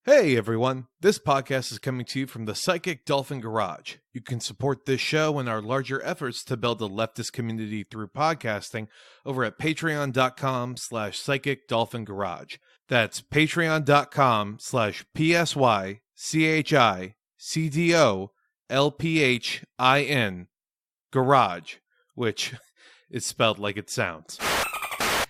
Hey everyone, this podcast is coming to you from the Psychic Dolphin Garage. You can support this show and our larger efforts to build a leftist community through podcasting over at patreon.com/Psychic Dolphin Garage. That's patreon.com/PSYCHICDOLPHIN Garage, which is spelled like it sounds.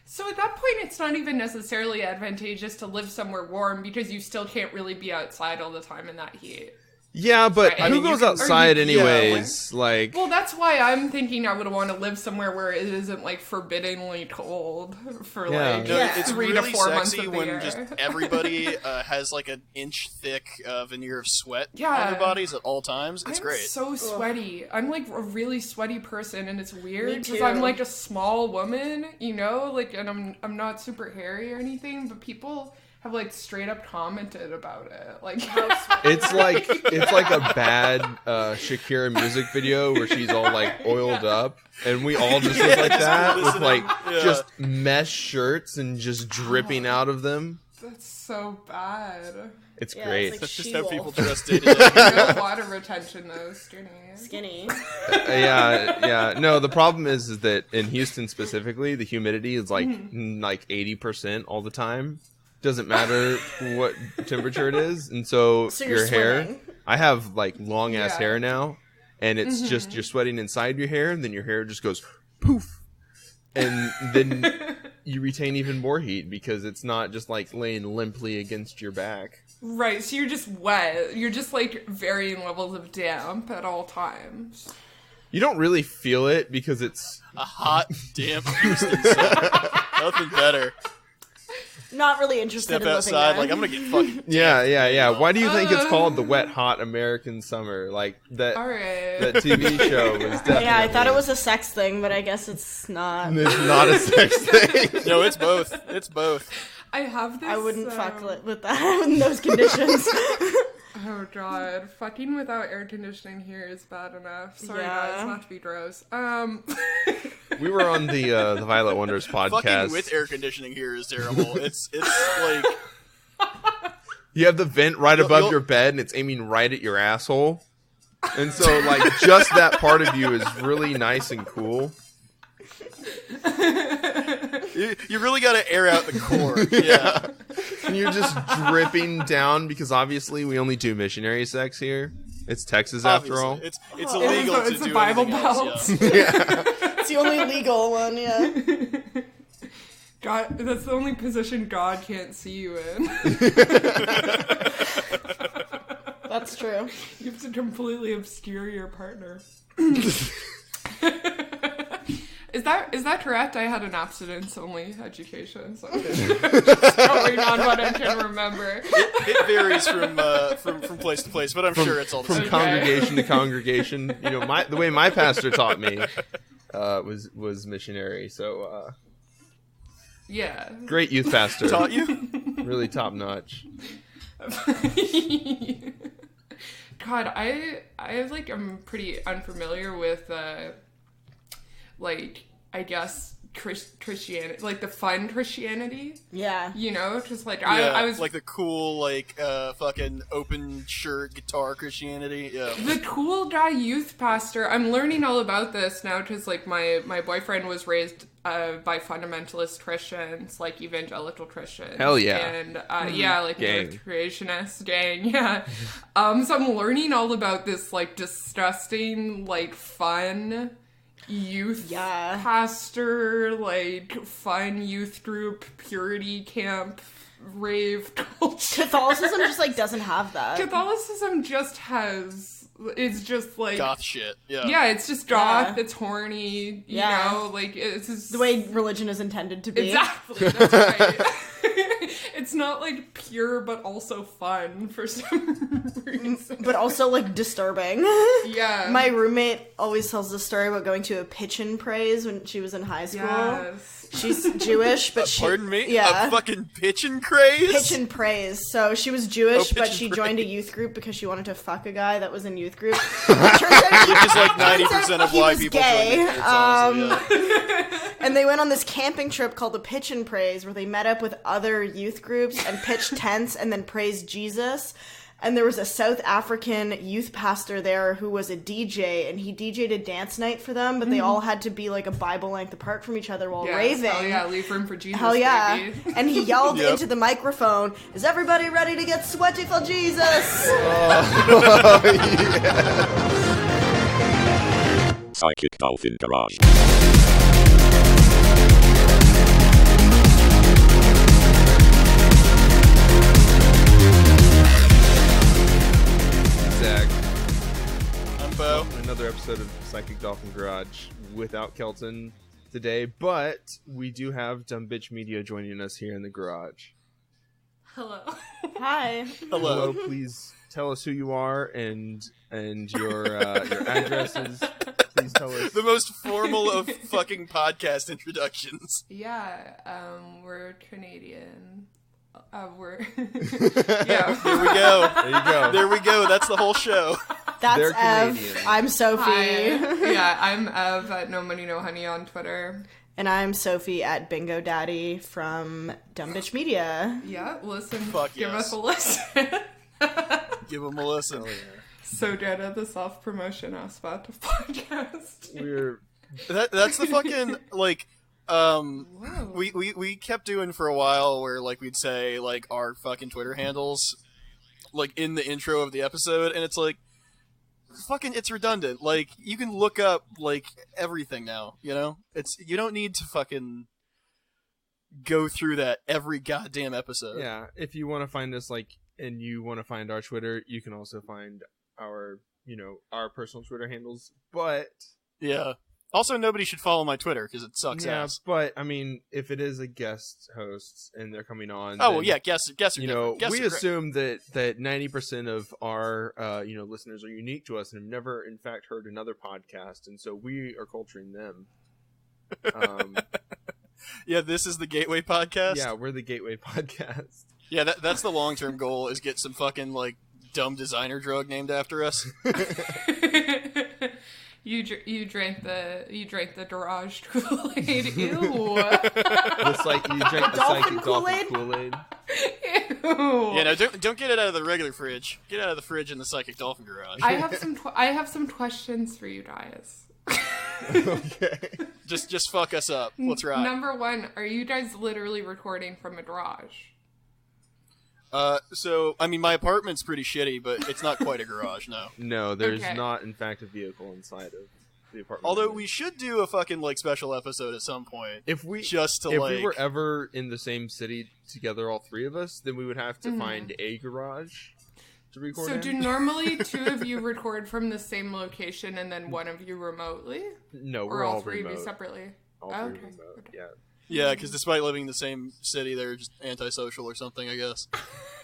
So at that point, it's not even necessarily advantageous to live somewhere warm because you still can't really be outside all the time in that heat. Yeah, but right? who goes outside anyways? Like, well, that's why I'm thinking I would want to live somewhere where it isn't like forbiddingly cold for it's 3 really to 4 months sexy of the when year. just everybody has like an inch thick veneer of sweat on Yeah. their bodies at all times. It's I'm great. so sweaty. I'm like a really sweaty person, and it's weird Me because too. I'm like a small woman, you know, like, and I'm not super hairy or anything, but people have like straight up commented about it, like it's like a bad Shakira music video where she's all like oiled up, and we all just look like that with like just mesh shirts and just dripping out of them. That's so bad. It's Yeah, great. it's like That's just She-Wolf. how people dress day to day. No water retention though, Skinny. Yeah. No, the problem is that in Houston specifically, the humidity is like 80% all the time. Doesn't matter what temperature it is, and so you're your hair. sweating. I have like long ass Yeah. hair now, and it's just you're sweating inside your hair, and then your hair just goes poof, and then you retain even more heat because it's not just like laying limply against your back. Right, so you're just wet. You're just like varying levels of damp at all times. You don't really feel it because it's A hot, damp Houston sun. Nothing better. Not really interested Step in living outside, there. like I'm gonna get fucking. yeah. Why do you think it's called the wet hot American summer? Like that Alright. that TV show was definitely. Yeah, I thought it was a sex thing, but I guess it's not. It's not a sex thing. No, it's both. It's both. I have this. I wouldn't fuck with that in those conditions. Oh god, fucking without air conditioning here is bad enough. Sorry Yeah. guys, not to be gross. We were on the Violet Wonders podcast. Fucking with air conditioning here is terrible. It's like You have the vent right above your bed, and it's aiming right at your asshole. And so, like, just that part of you is really nice and cool. you really got to air out the core. Yeah. And you're just dripping down because obviously we only do missionary sex here. It's Texas after all. It's illegal to it's do a Bible anything else, Belt. yeah. It's the only legal one, yeah. God, that's the only position God can't see you in. That's true. You have to completely obscure your partner. Is that correct? I had an abstinence-only education, so I'm just going on what I can remember. It varies from place to place, but I'm sure it's all the From same. congregation to congregation. You know, the way my pastor taught me was missionary. So Yeah. great youth pastor. Taught you? Really top notch. God, I like am pretty unfamiliar with like I guess Christianity, like the fun Christianity. Yeah. You know, just like Yeah, I was like the cool, like, fucking open shirt guitar Christianity. Yeah. the cool guy youth pastor. I'm learning all about this now because like my boyfriend was raised by fundamentalist Christians, like evangelical Christians. Hell yeah. And yeah, like Gang. Earth creationist gang. Yeah. So I'm learning all about this like disgusting, like fun youth Yeah. pastor, like fun youth group, purity camp, rave culture. Catholicism just, like, doesn't have that. Catholicism just has, it's just like, Goth shit. Yeah. yeah, it's just goth, Yeah. it's horny, you Yeah. know, like, it's just... The way religion is intended to be. Exactly, that's right. It's not, like, pure, but also fun for some reason. But also, like, disturbing. Yeah. My roommate always tells the story about going to a pitch and praise when she was in high school. Yes. She's Jewish, but she... Pardon me? Yeah. A fucking pitch and craze? Pitch and praise. So she was Jewish, Pitch but and she praise. joined a youth group because she wanted to fuck a guy that was in youth group. Turns out Which is like 90% of he why was people gay. join it, honestly, yeah. And they went on this camping trip called the Pitch and Praise, where they met up with other youth groups and pitched tents and then praised Jesus. And there was a South African youth pastor there who was a DJ, and he DJ'd a dance night for them, but they all had to be like a Bible length apart from each other while raving. Hell yeah, leave room for Jesus, Hell yeah. baby. And he yelled Yep. into the microphone, "Is everybody ready to get sweaty for Jesus?" Psychic Dolphin Garage. Zach. I'm Bo. Another episode of Psychic Dolphin Garage without Kelton today, but we do have Dumb Bitch Media joining us here in the garage. Hello. Hi. Hello. Please tell us who you are and your addresses. Please tell us. The most formal of fucking podcast introductions. Yeah, we're Canadian. We're... There yeah. we go. There you go. There we go. That's the whole show. That's They're Ev. Canadian. I'm Sophie. Hi. Yeah, I'm Ev at No Money No Honey on Twitter. And I'm Sophie at Bingo Daddy from Dumb Bitch Media. Yeah, listen, Fuck give yes. us a listen. Give them a listen. So good at the self-promotion aspect of podcast. We're That's the fucking, like, Whoa. we kept doing for a while where, like, we'd say, like, our fucking Twitter handles, like, in the intro of the episode, and it's like, fucking, it's redundant. Like, you can look up, like, everything now, you know? You don't need to fucking go through that every goddamn episode. yeah. If you want to find us, like, and you want to find our Twitter, you can also find our personal Twitter handles. But Yeah. Also, nobody should follow my Twitter, because it sucks yeah, ass. but I mean, if it is a guest host and they're coming on, Oh, well, then, yeah, guess are different. Guess we are great. assume that 90% of our listeners are unique to us and have never in fact heard another podcast, and so we are culturing them. Yeah, this is the Gateway Podcast. Yeah, we're the Gateway Podcast. Yeah, that's the long-term goal, is get some fucking, like, dumb designer drug named after us. You drank the Daraj Kool-Aid. Ew. It's like you drink the Dolphin Psychic Dolphin Kool-Aid? Kool-Aid. Ew. Yeah, no, don't get it out of the regular fridge. Get it out of the fridge in the Psychic Dolphin Garage. I have some questions for you guys. Okay. Just fuck us up. Let's ride. Number one, are you guys literally recording from a garage? So, I mean, my apartment's pretty shitty, but it's not quite a garage, no. No, there's Okay. not, in fact, a vehicle inside of the apartment. Although we should do a fucking, like, special episode at some point. if we Just to, if like... we were ever in the same city together, all three of us, then we would have to Mm-hmm. find a garage to record So in. do normally two of you record from the same location and then one of you remotely? No, Or we're all all three of remote. you separately? All three Okay. remote. Okay. Yeah. Yeah, because despite living in the same city, they're just antisocial or something, I guess.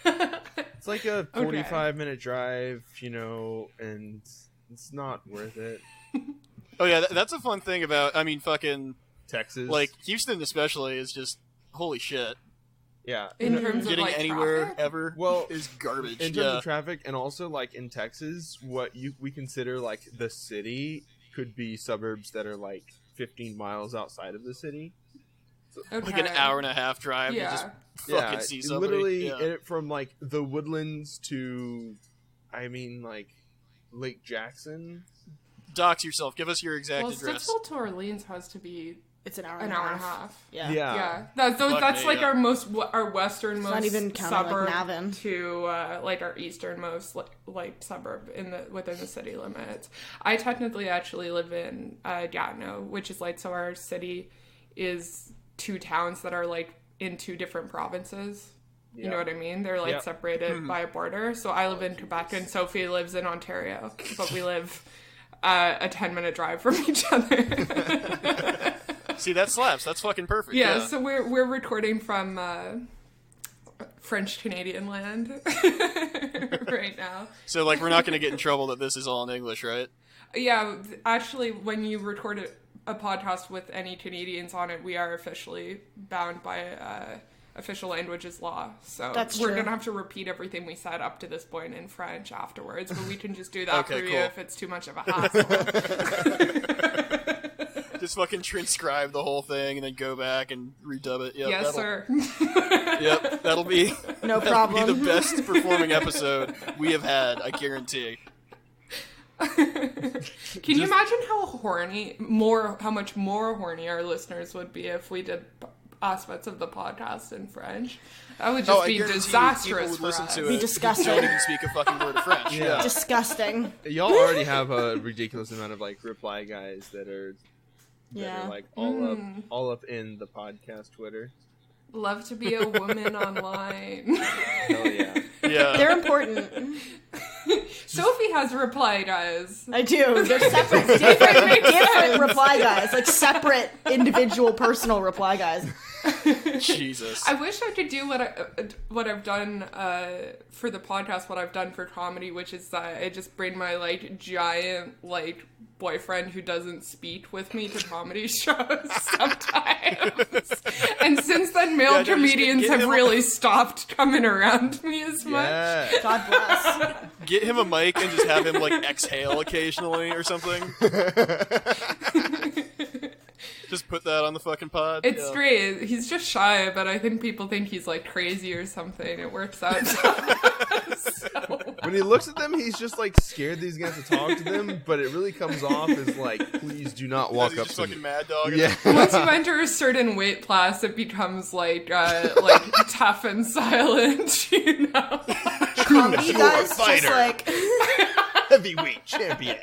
It's like a 45-minute drive, and it's not worth it. Oh, yeah, that's a fun thing about, I mean, fucking, Texas, like, Houston especially is just, holy shit. yeah. In terms of Getting like anywhere traffic? ever Well, is garbage. In terms Yeah. of traffic, and also like in Texas, what we consider like the city could be suburbs that are like 15 miles outside of the city. Okay. Like an hour and a half drive to just fucking see somebody. literally Yeah. from like the Woodlands to, I mean, like Lake Jackson. Dox yourself. Give us your exact Well, address. Stittsville to Orleans has to be It's an hour an and hour and a half. Yeah. Yeah, that's me, like yeah. our westernmost not even counting, like, suburb Navin. to like our easternmost like suburb within the city limits. I technically actually live in Gatineau, which is like, so our city is two towns that are like in two different provinces. You know what I mean? They're like Yep. separated by a border. So I live in Quebec and Sophie lives in Ontario, but we live a 10-minute drive from each other. See, that slaps. That's fucking perfect. Yeah, so we're recording from French Canadian land right now. So, like, we're not going to get in trouble that this is all in English, right? Yeah, actually, when you record it a podcast with any Canadians on it, we are officially bound by official languages law. So That's we're true. going to have to repeat everything we said up to this point in French afterwards, but we can just do that Okay, for you cool. if it's too much of a hassle. Just fucking transcribe the whole thing and then go back and redub it. Yep, Yes, that'll- sir. Yep, that'll be No That'll problem. be the best performing episode we have had, I guarantee. Can you imagine how much more horny our listeners would be if we did aspects of the podcast in French? That would just I be guarantee you disastrous people would for listen us. to Be it. disgusting. Don't even speak a fucking word of French. Yeah. Disgusting. Y'all already have a ridiculous amount of like reply guys that are Yeah. like all up in the podcast Twitter. Love to be a woman online. Hell yeah. Yeah. They're important. Sophie has a reply, guys. I do. They're separate, different reply guys. Like separate, individual, personal reply guys. Jesus. I wish I could do what I've done for the podcast, what I've done for comedy, which is I just bring my like giant like boyfriend who doesn't speak with me to comedy shows sometimes. And since then, male Yeah, no, just comedians get have him really stopped coming around me as much. Yeah. God bless. Get him a mic and just have him like exhale occasionally or something. Just put that on the fucking pod. It's Yeah. great. He's just shy, but I think people think he's like crazy or something. It works out. So. When he looks at them, he's just like scared that he's gonna have to talk to them, but it really comes off as like, please do not walk He's up just to fucking me. mad dog. Yeah. Once you enter a certain weight class, it becomes like tough and silent, you know. Comedy guys just fighter. like Heavyweight champion.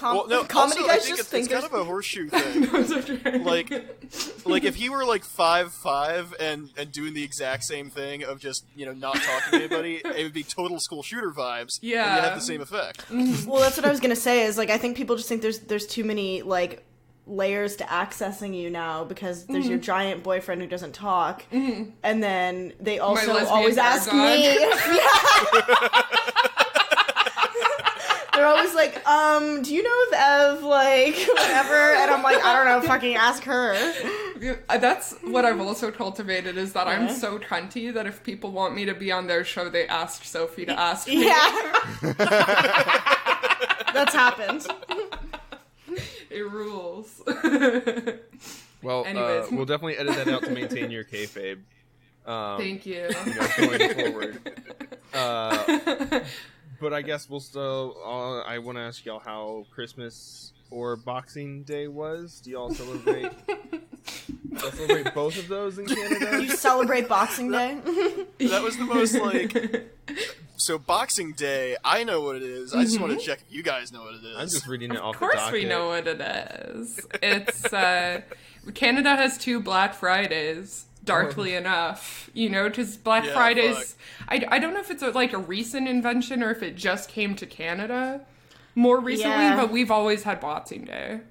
Well, no, comedy also, guys I think just it's think kind of a horseshoe thing. It's okay. like if he were like 5'5" and doing the exact same thing of just not talking to anybody, it would be total school shooter vibes. Yeah. and you have the same effect. Well, that's what I was gonna say. Is like I think people just think there's too many like layers to accessing you now because there's your giant boyfriend who doesn't talk, and then they also lesbian always guard ask dog. me. Yeah. They're always like, do you know if Ev, like, whatever? And I'm like, I don't know, fucking ask her. That's what I've also cultivated is that I'm so cunty that if people want me to be on their show, they ask Sophie to ask me. Yeah. That's happened. It rules. Well, Anyways. we'll definitely edit that out to maintain your kayfabe. Thank you. Going forward. But I guess we'll still. I want to ask y'all how Christmas or Boxing Day was. Do y'all celebrate? Y'all celebrate both of those in Canada? You celebrate Boxing Day? That was the most like. So Boxing Day, I know what it is. I just want to check if you guys know what it is. I'm just reading it off Of the course docket. we know what it is. It's, Canada has 2 Black Fridays, darkly enough. Because Black Yeah, Fridays, I don't know if it's a recent invention or if it just came to Canada more recently, Yeah. but we've always had Boxing Day.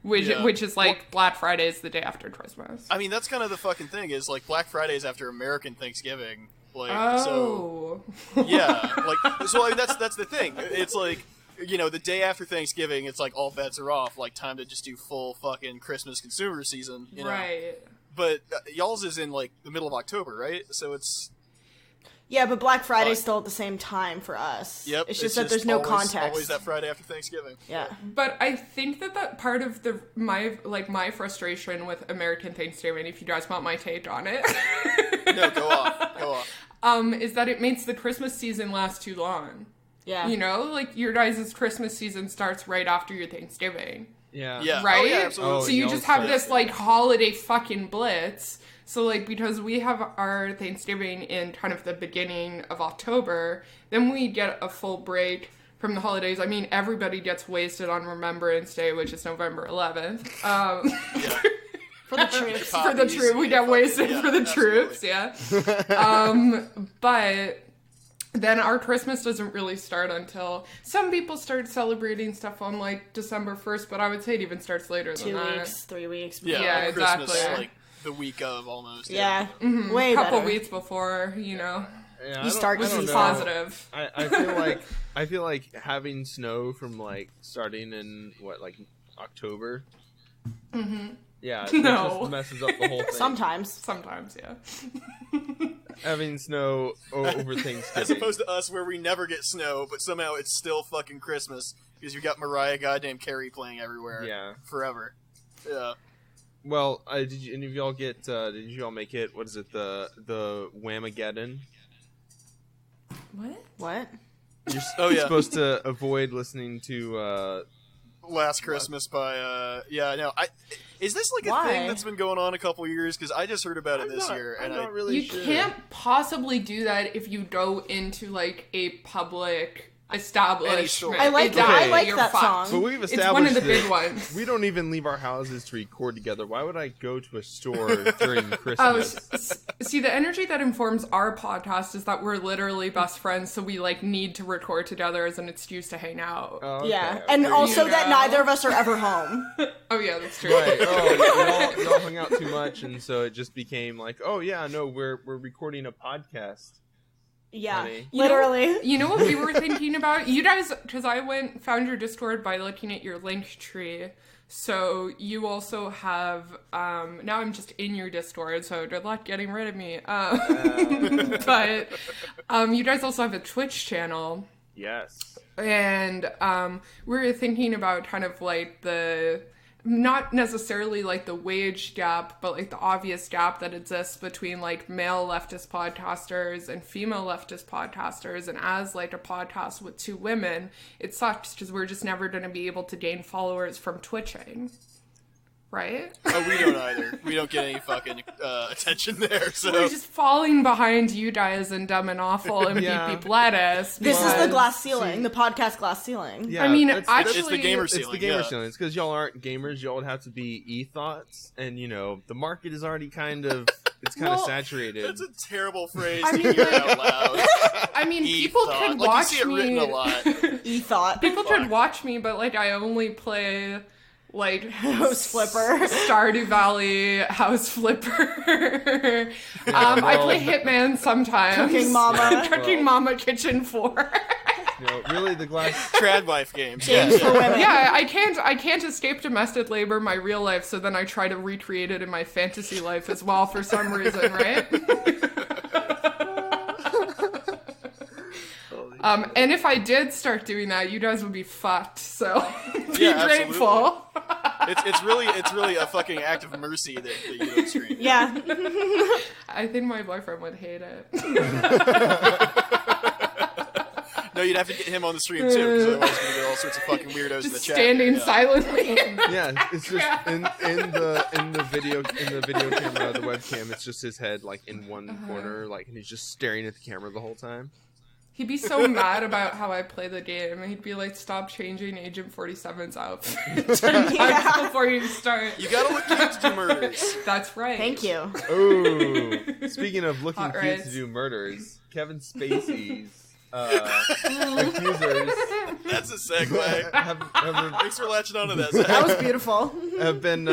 Which is like Black Friday is the day after Christmas. I mean, that's kind of the fucking thing. Is like Black Friday is after American Thanksgiving. Like, Oh. so yeah, like so. I mean, that's the thing. It's like the day after Thanksgiving, it's like all bets are off. Like time to just do full fucking Christmas consumer season. Right. But y'all's is in like the middle of October, right? So it's Yeah, but Black Friday's still at the same time for us. yep. It's just that there's no always, context. Always that Friday after Thanksgiving. Yeah. But I think that part of my frustration with American Thanksgiving, if you guys want my take on it, No, go off. is that it makes the Christmas season last too long. Yeah. Like your guys' Christmas season starts right after your Thanksgiving. Yeah. Yeah. Right? Oh, yeah, absolutely. Oh, So you y'all just have start- this like holiday fucking blitz. So like because we have our Thanksgiving in kind of the beginning of October, then we get a full break from the holidays. I mean, everybody gets wasted on Remembrance Day, which is November 11th. For the troops. For the troops, we get wasted yeah, for the absolutely. troops, but then our Christmas doesn't really start until some people start celebrating stuff on like December 1st, but I would say it even starts later than 2 that. weeks, 3 weeks. Yeah, Yeah, like Christmas, exactly. like the week of almost. Yeah. Way A couple better. weeks before, Yeah, I You start don't- I don't season. know. positive. I feel like having snow from like starting in October Yeah, it No. just messes up the whole thing. Sometimes. yeah. Having snow over As Thanksgiving. opposed to us, where we never get snow, but somehow it's still fucking Christmas because you got Mariah goddamn Carey playing everywhere. Yeah. Forever. Yeah. Well, did any of y'all get? Did you all make it? What is it? The Whamageddon? What? You're supposed to avoid listening to. Last Christmas by is this like a Why? thing that's been going on a couple years? Because I just heard about it this year, and I'm not really You sure. can't possibly do that if you go into like a public establishment. I like that. I like You're that fucked. But we've established It's one of the that big ones. we don't even leave our houses to record together. Why would I go to a store during Oh, Christmas? see, the energy that informs our podcast is that we're literally best friends, so we like need to record together as an excuse to hang out. Oh, okay, Yeah, okay. and also You that know. neither of us are ever home. Oh yeah, that's true. Right. Oh, y'all hung out too much, and so it just became like, oh yeah, no, we're recording a podcast. Yeah, Honey. literally. You know what we were thinking about? You guys, because I found your Discord by looking at your link tree. So you also have, now I'm just in your Discord, so good luck getting rid of me. But you guys also have a Twitch channel. Yes. And we were thinking about kind of like not necessarily like the wage gap, but like the obvious gap that exists between like male leftist podcasters and female leftist podcasters. And as like a podcast with two women, it sucks because we're just never going to be able to gain followers from twitching. Right? Oh, we don't either. We don't get any fucking attention there. So We're just falling behind you guys and Dumb and Awful and Yeah. Beep Beep Lettuce. This is the because- glass ceiling, the podcast glass ceiling. Yeah, I mean, that's- actually, it's the gamer It's ceiling. the gamer yeah. ceiling. It's because y'all aren't gamers. Y'all would have to be e-thoughts, and you know the market is already kind of Well, saturated. That's a terrible phrase I to mean, hear like- out loud. I mean, people E-thought. could Like, watch you see it me. written a lot. E-thought. People could watch me, but like I only play like House Flipper. Stardew Valley, House Flipper. I play Hitman sometimes. Cooking Mama. Cooking Mama Kitchen 4. You know, really, the glass. Trad wife games. Games for women. Yeah, I can't escape domestic labor in my real life, so then I try to recreate it in my fantasy life as well for some reason, right? And if I did start doing that, you guys would be fucked. So be Yeah, grateful. It's really a fucking act of mercy that you don't stream. Yeah. I think my boyfriend would hate it. No, you'd have to get him on the stream too, because otherwise you're gonna get all sorts of fucking weirdos in the Just chat. standing Yeah. silently. Yeah, it's just in the video camera, the webcam. It's just his head like in one corner, like, and he's just staring at the camera the whole time. He'd be so mad about how I play the game. He'd be like, "Stop changing Agent 47's outfit 10 times before you start." You gotta look cute to do murders. That's right. Thank you. Oh, speaking of looking Hot cute rights. to do murders, Kevin Spacey's accusers That's a segue. have Thanks for latching onto that, Zach. That was beautiful. have been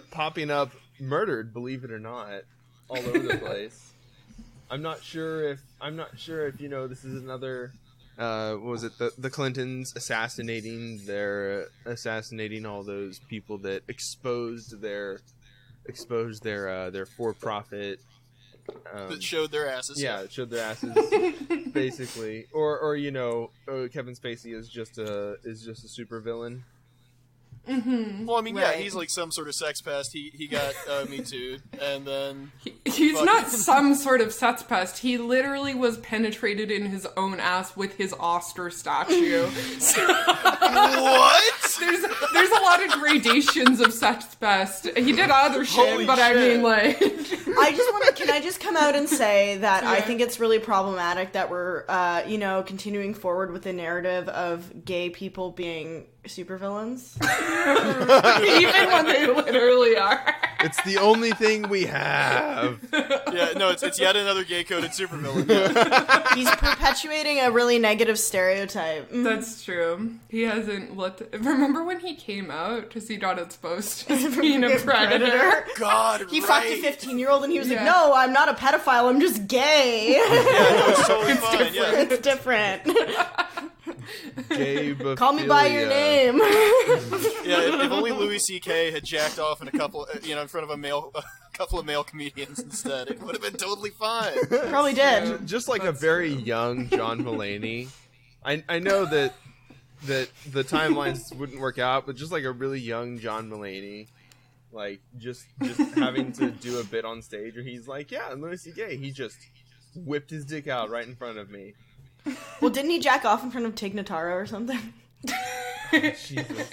popping up murdered, believe it or not, all over the place. I'm not sure if you know this is another. What was it the Clintons assassinating all those people that exposed their for-profit. That showed their asses. Yeah, it showed their asses, basically, or you know, Kevin Spacey is just a supervillain. Well, I mean, yeah, Right. he's like some sort of sex pest. He got Me Too, and then He's Fuck. not some sort of sex pest. He literally was penetrated in his own ass with his Oscar statue. So what? there's a lot of gradations of sex pest. He did other shit, Holy but I shit. mean, like, Can I just come out and say that I think it's really problematic that we're, continuing forward with the narrative of gay people being supervillains. even when they literally are. It's the only thing we have. Yeah, no, it's yet another gay-coded supervillain. Yeah. He's perpetuating a really negative stereotype. That's true. He hasn't looked. Remember when he came out because he got exposed as being a predator? God, He right. fucked a 15-year-old and he was Yeah. like, "No, I'm not a pedophile. I'm just gay. Yeah, no, it's totally fine. Yeah. It's different." Gabe. Call me by your name. Yeah, if only Louis C.K. had jacked off in in front of a couple of male comedians instead, it would have been totally fine. Probably did. Just like a very young John Mulaney. I know that the timelines wouldn't work out, but just like a really young John Mulaney, like just having to do a bit on stage where he's like, yeah, Louis C.K. He just whipped his dick out right in front of me. Well, didn't he jack off in front of Tig Notaro or something? Jesus.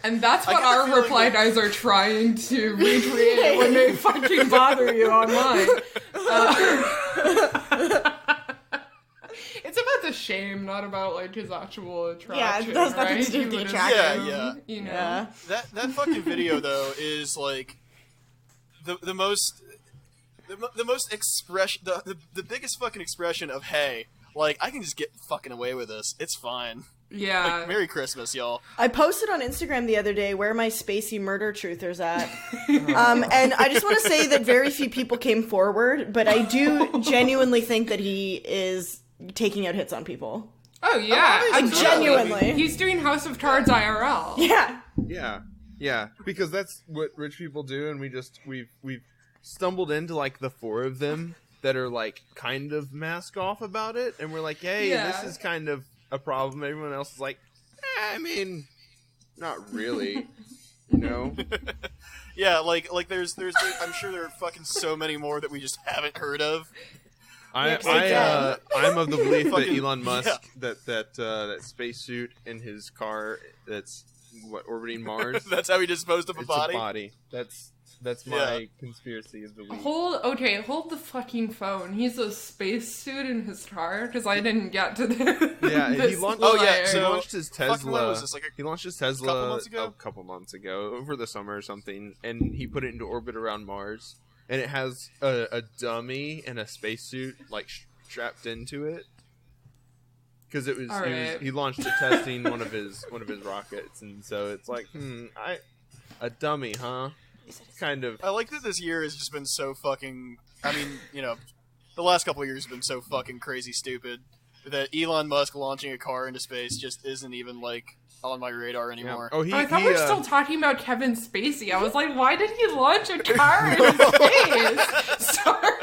And that's what our reply guys are trying to recreate when they fucking bother you online. It's about the shame, not about like his actual attraction. Yeah, that's nothing right? to do with the He was- attraction. Yeah. You know. Yeah. That fucking video though is like the most expression, the biggest fucking expression of, hey, like I can just get fucking away with this. It's fine. Yeah. Like, Merry Christmas, y'all. I posted on Instagram the other day where my spacey murder truthers at. And I just want to say that very few people came forward, but I do genuinely think that he is taking out hits on people. Oh yeah. Like, genuinely. He's doing House of Cards IRL. Yeah. Yeah, because that's what rich people do, and we've stumbled into like the four of them that are like kind of mask off about it, and we're like, hey, this is kind of a problem. Everyone else is like, I mean, not really, you know? Yeah, like there's I'm sure there are fucking so many more that we just haven't heard of. I'm of the belief that Elon Musk, that spacesuit in his car that's orbiting Mars. That's how he disposed of a it's body. A body. That's my conspiracy of the week. Hold the fucking phone. He's a spacesuit in his car because I didn't get to the. Yeah, he launched. So he launched his Tesla. When was this, like he launched his Tesla couple months ago, over the summer or something, and he put it into orbit around Mars. And it has a dummy and a spacesuit like strapped into it. Because he launched it testing one of his rockets, and so it's like, a dummy, huh? Kind of. I like that this year has just been so fucking. I mean, the last couple of years have been so fucking crazy stupid that Elon Musk launching a car into space just isn't even like on my radar anymore. Yeah. Oh, I thought we were still talking about Kevin Spacey. I was like, why did he launch a car into space? Sorry.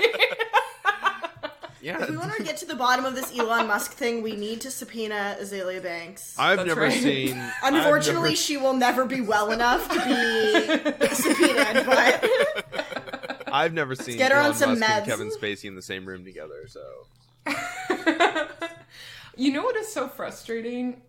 Yeah. If we want to get to the bottom of this Elon Musk thing, we need to subpoena Azalea Banks. I've never seen. Unfortunately, she will never be well enough to be subpoenaed, but I've never seen get her Elon on some Musk and meds. Kevin Spacey in the same room together, so. You know what is so frustrating?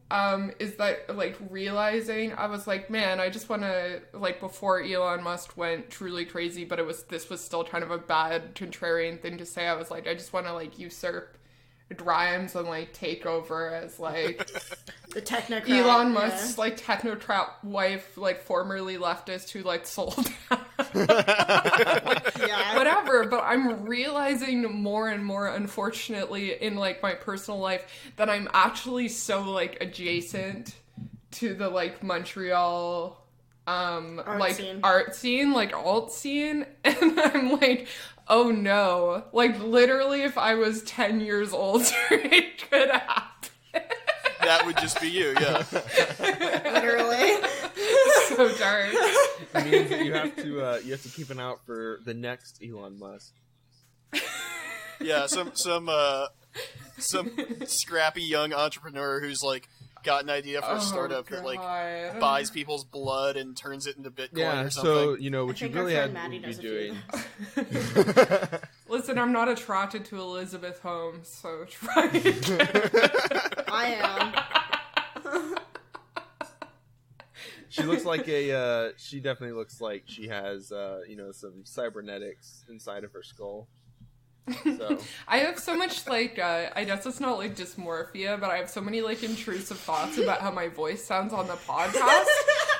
Is that, like, realizing, I was like, man, I just want to, like, before Elon Musk went truly crazy, but this was still kind of a bad contrarian thing to say. I was like, I just want to, like, usurp Grimes and, like, take over as, like, the technocrat. Elon Musk's, like, technocrat wife, like, formerly leftist who, like, sold out. Yeah. Whatever, but I'm realizing more and more, unfortunately, in like my personal life, that I'm actually so like adjacent to the like Montreal art scene, like alt scene, and I'm like, oh no, like literally if I was 10 years older it could happen. That would just be you, yeah. Literally. So dark. It means that you have to keep an eye out for the next Elon Musk. Yeah, some scrappy young entrepreneur who's like got an idea for a startup that like buys people's blood and turns it into Bitcoin or something. So what you really had Maddie to be knows a doing. Listen, I'm not attracted to Elizabeth Holmes, so try it. I am. She looks like she definitely looks like she has some cybernetics inside of her skull. So I have so much like I guess it's not like dysmorphia, but I have so many like intrusive thoughts about how my voice sounds on the podcast.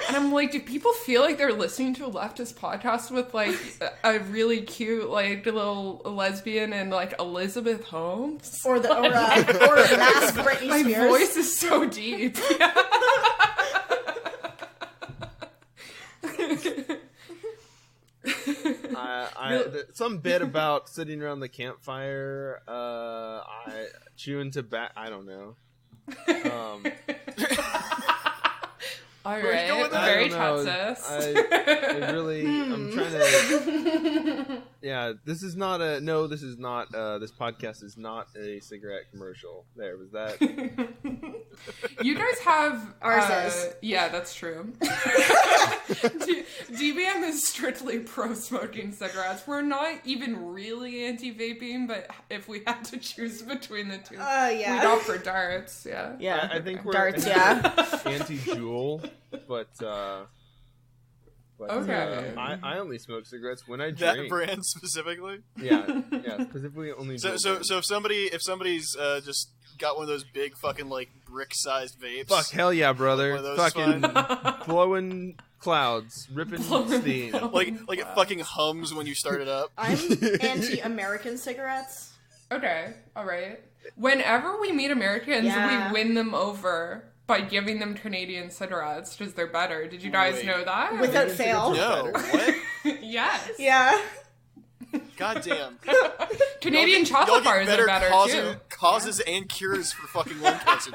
And I'm like, do people feel like they're listening to a leftist podcast with like a really cute like little lesbian and like Elizabeth Holmes? Or mass Britney My Spears. voice is so deep. Some bit about sitting around the campfire, chewing tobacco. I don't know. All Where are you going right, with that? very I don't know. Texas. I really, I'm trying to. Yeah, this is not a. No, this is not. This podcast is not a cigarette commercial. There was that. You guys have Ours is. Yeah, that's true. DBM is strictly pro-smoking cigarettes. We're not even really anti-vaping, but if we had to choose between the two, yeah. we'd opt for darts. Yeah. Yeah. I think we're Darts, yeah. anti-Juul, but Okay. I only smoke cigarettes when I That drink. brand specifically. Yeah, specifically only. So Juul if somebody's just got one of those big fucking like brick-sized vapes. Fuck, hell yeah, brother! One of those Fucking fine. blowing clouds, ripping steam. Like it fucking hums when you start it up. I'm anti-American cigarettes. Okay. All right. Whenever we meet Americans, Yeah. we win them over by giving them Canadian cigarettes because they're better. Did you guys Wait. know that? Without fail. No, what? Yes. Yeah. God damn. Canadian Y'all chocolate get bars are better too. causes and cures for fucking lung cancer.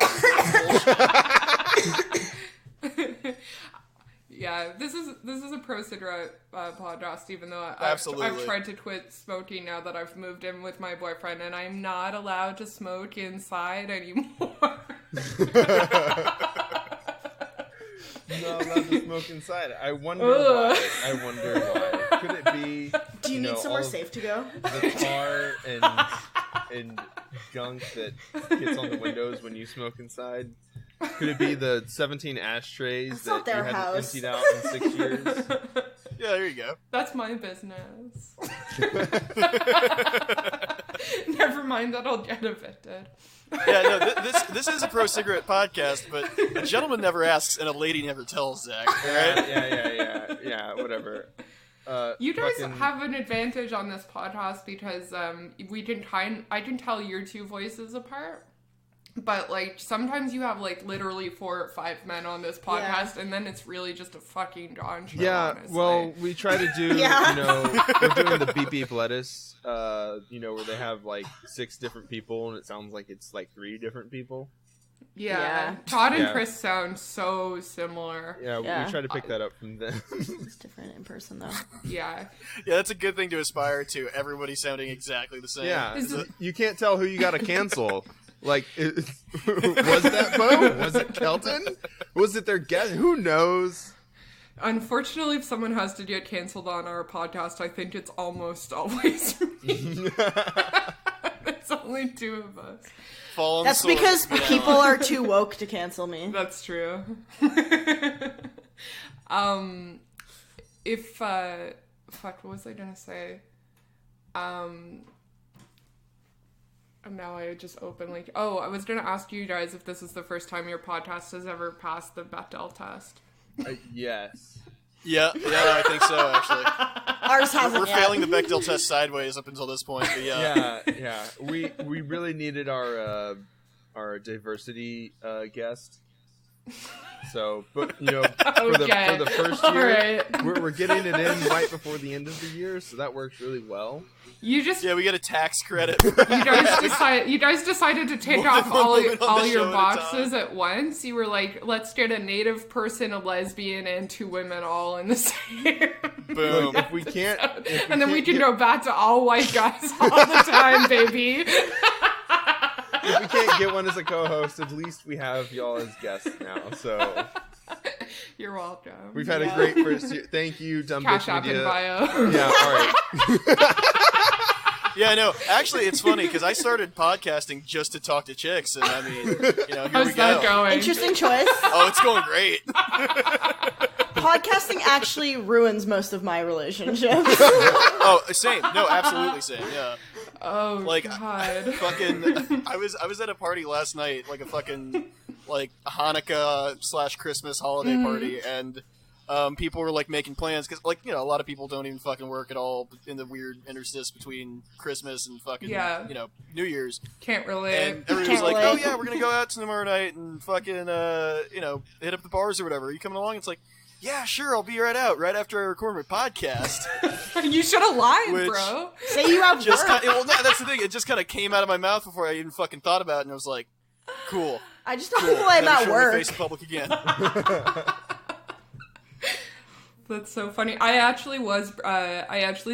Yeah, this is a pro cigarette podcast. Even though I've Absolutely. tried to quit smoking now that I've moved in with my boyfriend, and I'm not allowed to smoke inside anymore. Not allowed to smoke inside. I wonder why. Could it be? Do you need know, somewhere all of safe to go? The tar and gunk that gets on the windows when you smoke inside. Could it be the 17 ashtrays That's not that you their haven't house. emptied out in 6 years? Yeah, there you go. That's my business. Never mind that I'll get evicted. Yeah, no, this is a pro cigarette podcast, but a gentleman never asks and a lady never tells, Zach. All right? Yeah, whatever. You guys fucking- have an advantage on this podcast because I can tell your two voices apart. But like sometimes you have like literally 4 or 5 men on this podcast, and then it's really just a fucking John show. Yeah, honestly. well, we try to do, Yeah. we're doing the Beep Beep Lettuce, where they have like 6 different people, and it sounds like it's like 3 different people. yeah. Todd and Yeah. Chris sound so similar. Yeah, Yeah. we try to pick that up from them. It's different in person, though. Yeah. Yeah, that's a good thing to aspire to. Everybody sounding exactly the same. Yeah, Is it- you can't tell who you got to cancel. Like, was that Bo? Was it Kelton? Was it their guest? Who knows? Unfortunately, if someone has to get canceled on our podcast, I think it's almost always me. It's only 2 of us. Fall on That's the sword. because Yeah. people are too woke to cancel me. That's true. Fuck, what was I gonna say? Now I just openly... Oh, I was gonna ask you guys if this is the first time your podcast has ever passed the Bechdel test. Yes. Yeah, I think so, actually. Ours hasn't We're yet. failing the Bechdel test sideways up until this point, but Yeah. We really needed our diversity guest. So, but for the first year, All right. we're getting it in right before the end of the year, so that works really well. You just... Yeah, we get a tax credit. You guys decided to take More off than one woman on all the your show at a boxes time. at once. You were like, let's get a native person, a lesbian, and 2 women all in the same. Boom. Look, if we can't, And then we can go back to all white guys all the time, baby. if we can't get one as a co-host, at least we have y'all as guests now. So You're welcome. we've had a great first year. Thank you, Dumb Cash Bitch App in Media. bio. Yeah, all right. Yeah, no, actually, it's funny, because I started podcasting just to talk to chicks, and I mean, here How's we that go. going? Interesting choice. Oh, it's going great. Podcasting actually ruins most of my relationships. Oh, same. No, absolutely same, yeah. Oh, Like, God. Fucking, I was at a party last night, like a fucking, like, Hanukkah/Christmas holiday party, and people were, like, making plans, because, like, a lot of people don't even fucking work at all in the weird interstice between Christmas and fucking, Yeah. New Year's. Can't relate. And everybody was Can't like, relate. oh yeah, we're gonna go out tomorrow night and fucking, hit up the bars or whatever. Are you coming along? It's like, yeah, sure, I'll be right out, right after I record my podcast. You should have lied, Which- bro. Say you have Just work. well, no, that's the thing. It just kind of came out of my mouth before I even fucking thought about it, and I was like, cool. I just tell people I'm Never at show my work. face in public again. That's so funny. I actually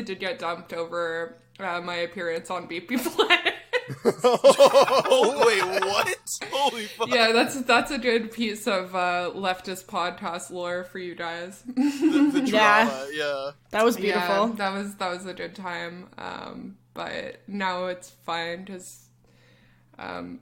did get dumped over my appearance on BP Play. Oh, wait, what? Holy fuck. Yeah, that's a good piece of leftist podcast lore for you guys. The drama, yeah. That was beautiful. Yeah, that was a good time. But now it's fine because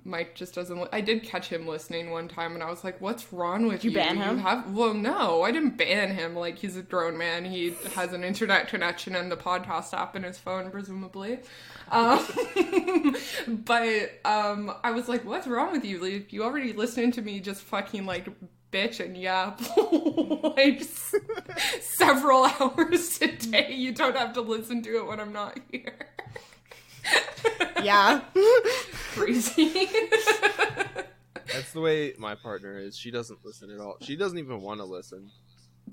Mike just doesn't. I did catch him listening one time, and I was like, "What's wrong with you? You ban him? Well, no, I didn't ban him. Like, he's a grown man. He has an internet connection and the podcast app in his phone, presumably." But I was like, "What's wrong with you? Like, you already listening to me just fucking like bitch and yap like several hours a day. You don't have to listen to it when I'm not here." Yeah. Crazy. That's the way my partner is. She doesn't listen at all. She doesn't even want to listen.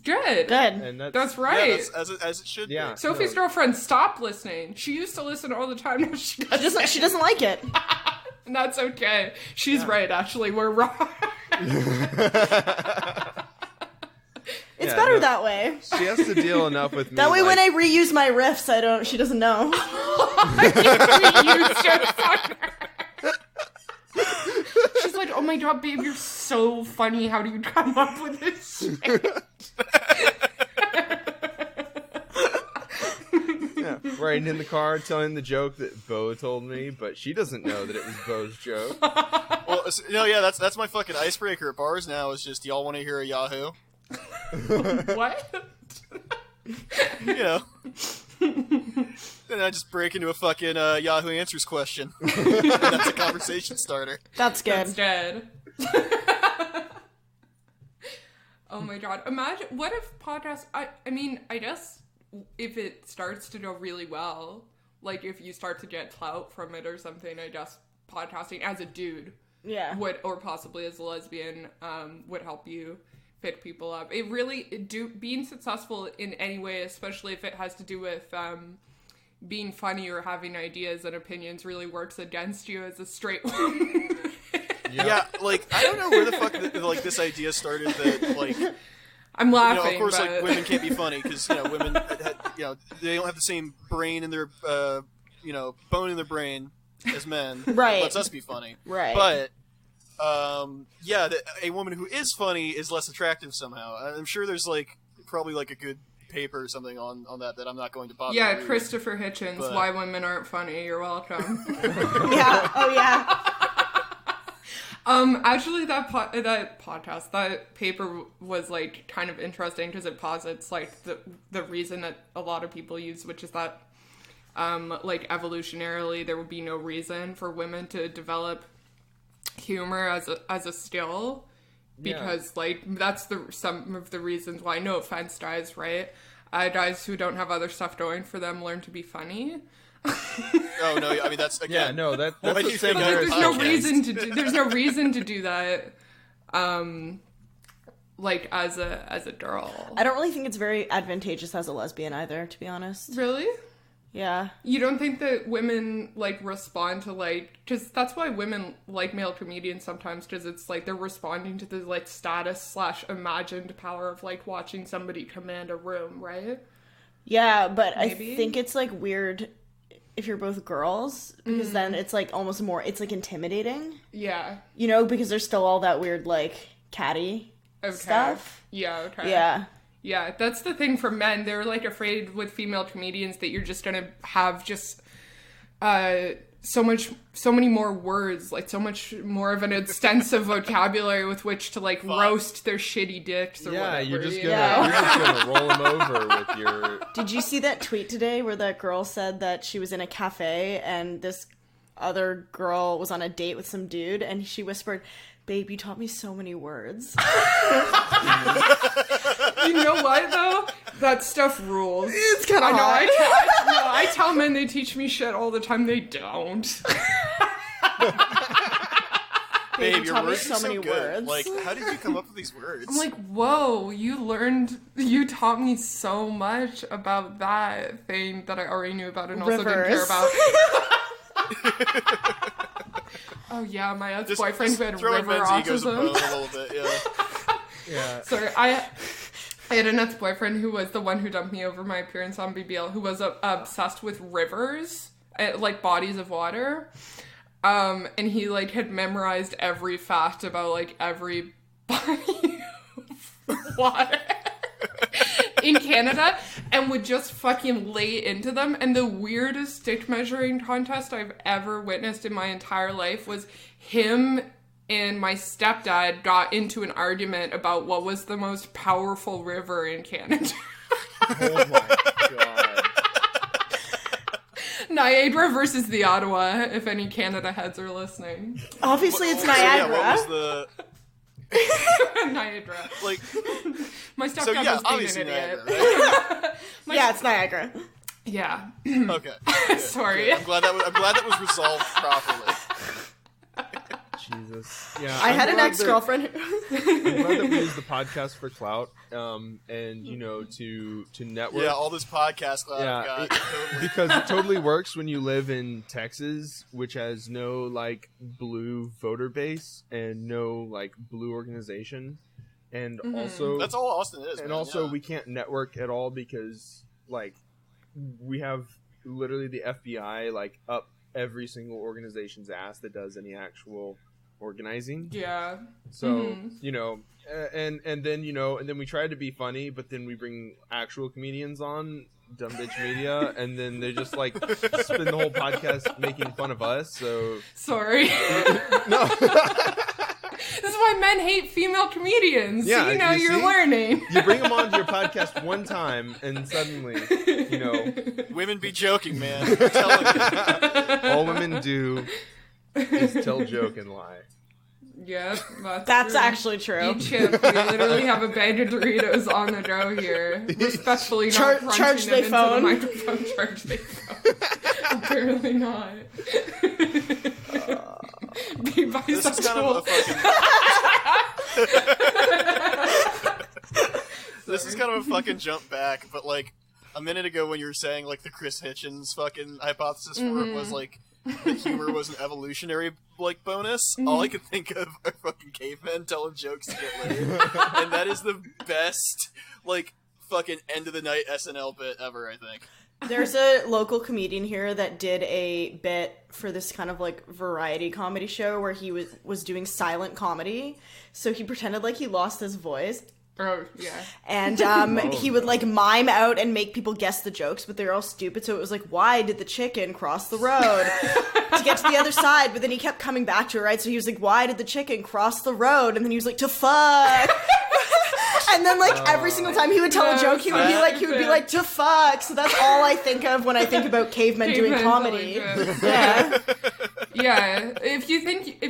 Good. And That's right. Yeah, that's as it should Yeah. be. Sophie's girlfriend stopped listening. She used to listen all the time. Now she doesn't. She doesn't like it. And that's okay. She's right, actually. We're wrong. It's better that way. She has to deal enough with me. That way, like, when I reuse my riffs, she doesn't know. She's like, "Oh my god, babe, you're so funny. How do you come up with this shit?" yeah, riding in the car, telling the joke that Bo told me, but she doesn't know that it was Bo's joke. Well, no, yeah, that's my fucking icebreaker at bars now. Is just y'all want to hear a Yahoo? What? You know. Then I just break into a fucking Yahoo Answers question. And that's a conversation starter. That's good. That's dead. Oh my god. Imagine, what if podcasts, I mean, I guess if it starts to go really well, like if you start to get clout from it or something, I guess podcasting as a dude would, or possibly as a lesbian, would help you pick people up. It really, being successful in any way, especially if it has to do with being funny or having ideas and opinions, really works against you as a straight woman. Yeah, like, I don't know where the fuck this idea started that, like, I'm laughing, of course, but... like, women can't be funny because, women, they don't have the same brain in their, bone in their brain as men. Right. That lets us be funny. Right. But, a woman who is funny is less attractive somehow. I'm sure there's, like, probably, like, a good paper or something on that I'm not going to bother. Yeah, reading. Christopher Hitchens, But... Why Women Aren't Funny. You're welcome. Yeah. Oh, yeah. Actually, that podcast, that paper was, like, kind of interesting because it posits, like, the reason that a lot of people use, which is that, like, evolutionarily, there would be no reason for women to develop humor as a skill, because, like, that's some of the reasons why, no offense, guys, right? Guys who don't have other stuff going for them learn to be funny. Oh no! I mean, that's again. Yeah, no, that's Why the do you same. think There's no reason to do. There's no reason to do that. Like as a girl. I don't really think it's very advantageous as a lesbian either, to be honest. Really? Yeah. You don't think that women, like, respond to, like... Because that's why women like male comedians sometimes, because it's, like, they're responding to the, like, status/imagined power of, like, watching somebody command a room, right? Yeah, but Maybe? I think it's, like, weird if you're both girls, because then it's, like, almost more... It's, like, intimidating. Yeah. You know, because there's still all that weird, like, catty stuff. Yeah, okay. Yeah. Yeah, that's the thing for men. They're, like, afraid with female comedians that you're just gonna have just so many more words, like, so much more of an extensive vocabulary with which to, like, roast their shitty dicks or whatever. You're just Yeah. gonna roll them over with your... Did you see that tweet today where that girl said that she was in a cafe and this other girl was on a date with some dude and she whispered, "Babe, you taught me so many words." You know what, though? That stuff rules. It's kind of I know. hot. I tell men they teach me shit all the time. They don't. Babe, Babe, you your taught me words so are so many good. words. Like, how did you come up with these words? I'm like, whoa, you taught me so much about that thing that I already knew about and also didn't care Rivers. about. Oh yeah, my ex-boyfriend who had throw river men's egos a autism. bone a little bit, yeah. Yeah. Sorry, I I had an ex-boyfriend who was the one who dumped me over my appearance on BBL, who was obsessed with rivers, like bodies of water. And he, like, had memorized every fact about, like, every body of water in Canada and would just fucking lay into them. And the weirdest stick measuring contest I've ever witnessed in my entire life was him and my stepdad got into an argument about what was the most powerful river in Canada. Oh my god. Niagara versus the Ottawa, if any Canada heads are listening. Obviously, it's So, Niagara. what was the Niagara. like? My stepdad So yeah, was being obviously an idiot. Niagara, right? Yeah, it's Niagara. Yeah. Okay. Good, Sorry. good. I'm glad that was resolved properly. Jesus. Yeah. I had I'm an glad ex-girlfriend. I'm glad that we use the podcast for clout, and you know, to network. Yeah, all this podcast clout Yeah, I've got. Totally. Because it totally works when you live in Texas, which has no like blue voter base and no like blue organization, and also That's all Austin is. and man, also yeah. we can't network at all because like we have literally the FBI like up every single organization's ass that does any actual organizing. Yeah. So you know, and then you know, and then we try to be funny, but then we bring actual comedians on Dumb Bitch Media, and then they just like spend the whole podcast making fun of us. So Sorry. no, This is why men hate female comedians. Yeah, you know, you you're see? learning. you bring them onto your podcast one time, and suddenly, you know, Women be joking, man. I'm telling you. all women do is tell, joke, and lie. Yep, That's true. actually true. Eat chip. We literally have a bag of Doritos on the go here. Respectfully not crunching charge them they into phone. the microphone. Charge they phone. Apparently not. Be bisexual. This is kind of a fucking. This is kind of a fucking jump back, but like a minute ago when you were saying like the Chris Hitchens fucking hypothesis for it was like that humor was an evolutionary like bonus. All I could think of are fucking cavemen telling jokes to get laid, and that is the best like fucking end of the night SNL bit ever. I think. There's a local comedian here that did a bit for this kind of like variety comedy show where he was doing silent comedy. So he pretended like he lost his voice. Oh, yeah. And he would like mime out and make people guess the jokes, but they're all stupid. So it was like, why did the chicken cross the road to get to the other side? But then he kept coming back to it, right? So he was like, why did the chicken cross the road? And then he was like, to fuck. And then like every single time he would tell a joke, he would be like, to fuck. So that's all I think of when I think about cavemen doing comedy. Yeah. Yeah, if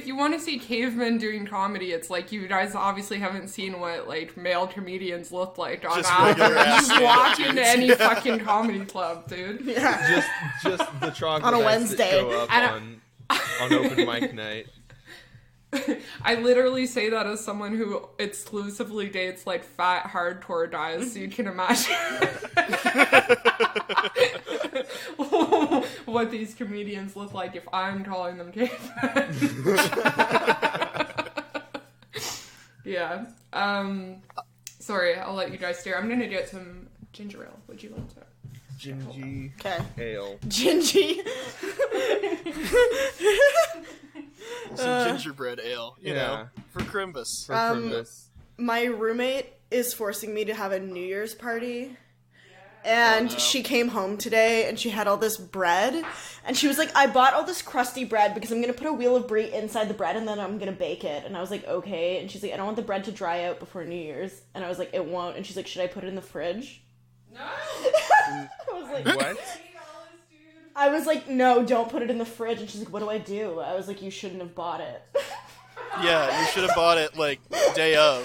you want to see cavemen doing comedy, it's like you guys obviously haven't seen what like male comedians look like on Just average. regular ass You walk dudes. into any fucking comedy club, dude. Yeah. Just the troglodytes On a that Wednesday. show up on open mic night. I literally say that as someone who exclusively dates like fat hardcore guys, so you can imagine what these comedians look like if I'm calling them cavemen. Yeah. Sorry, I'll let you guys stare. I'm gonna get some ginger ale. Would you like to? Gingy Okay. ale. Gingy. Some gingerbread ale, you know, for Crimbus. For Crimbus. My roommate is forcing me to have a New Year's party. And she came home today and she had all this bread. And she was like, I bought all this crusty bread because I'm going to put a wheel of brie inside the bread and then I'm going to bake it. And I was like, okay. And she's like, I don't want the bread to dry out before New Year's. And I was like, it won't. And she's like, should I put it in the fridge? No. I was like, What? I was like, no, don't put it in the fridge. And she's like, what do I do? I was like, you shouldn't have bought it. Yeah, you should have bought it like day of.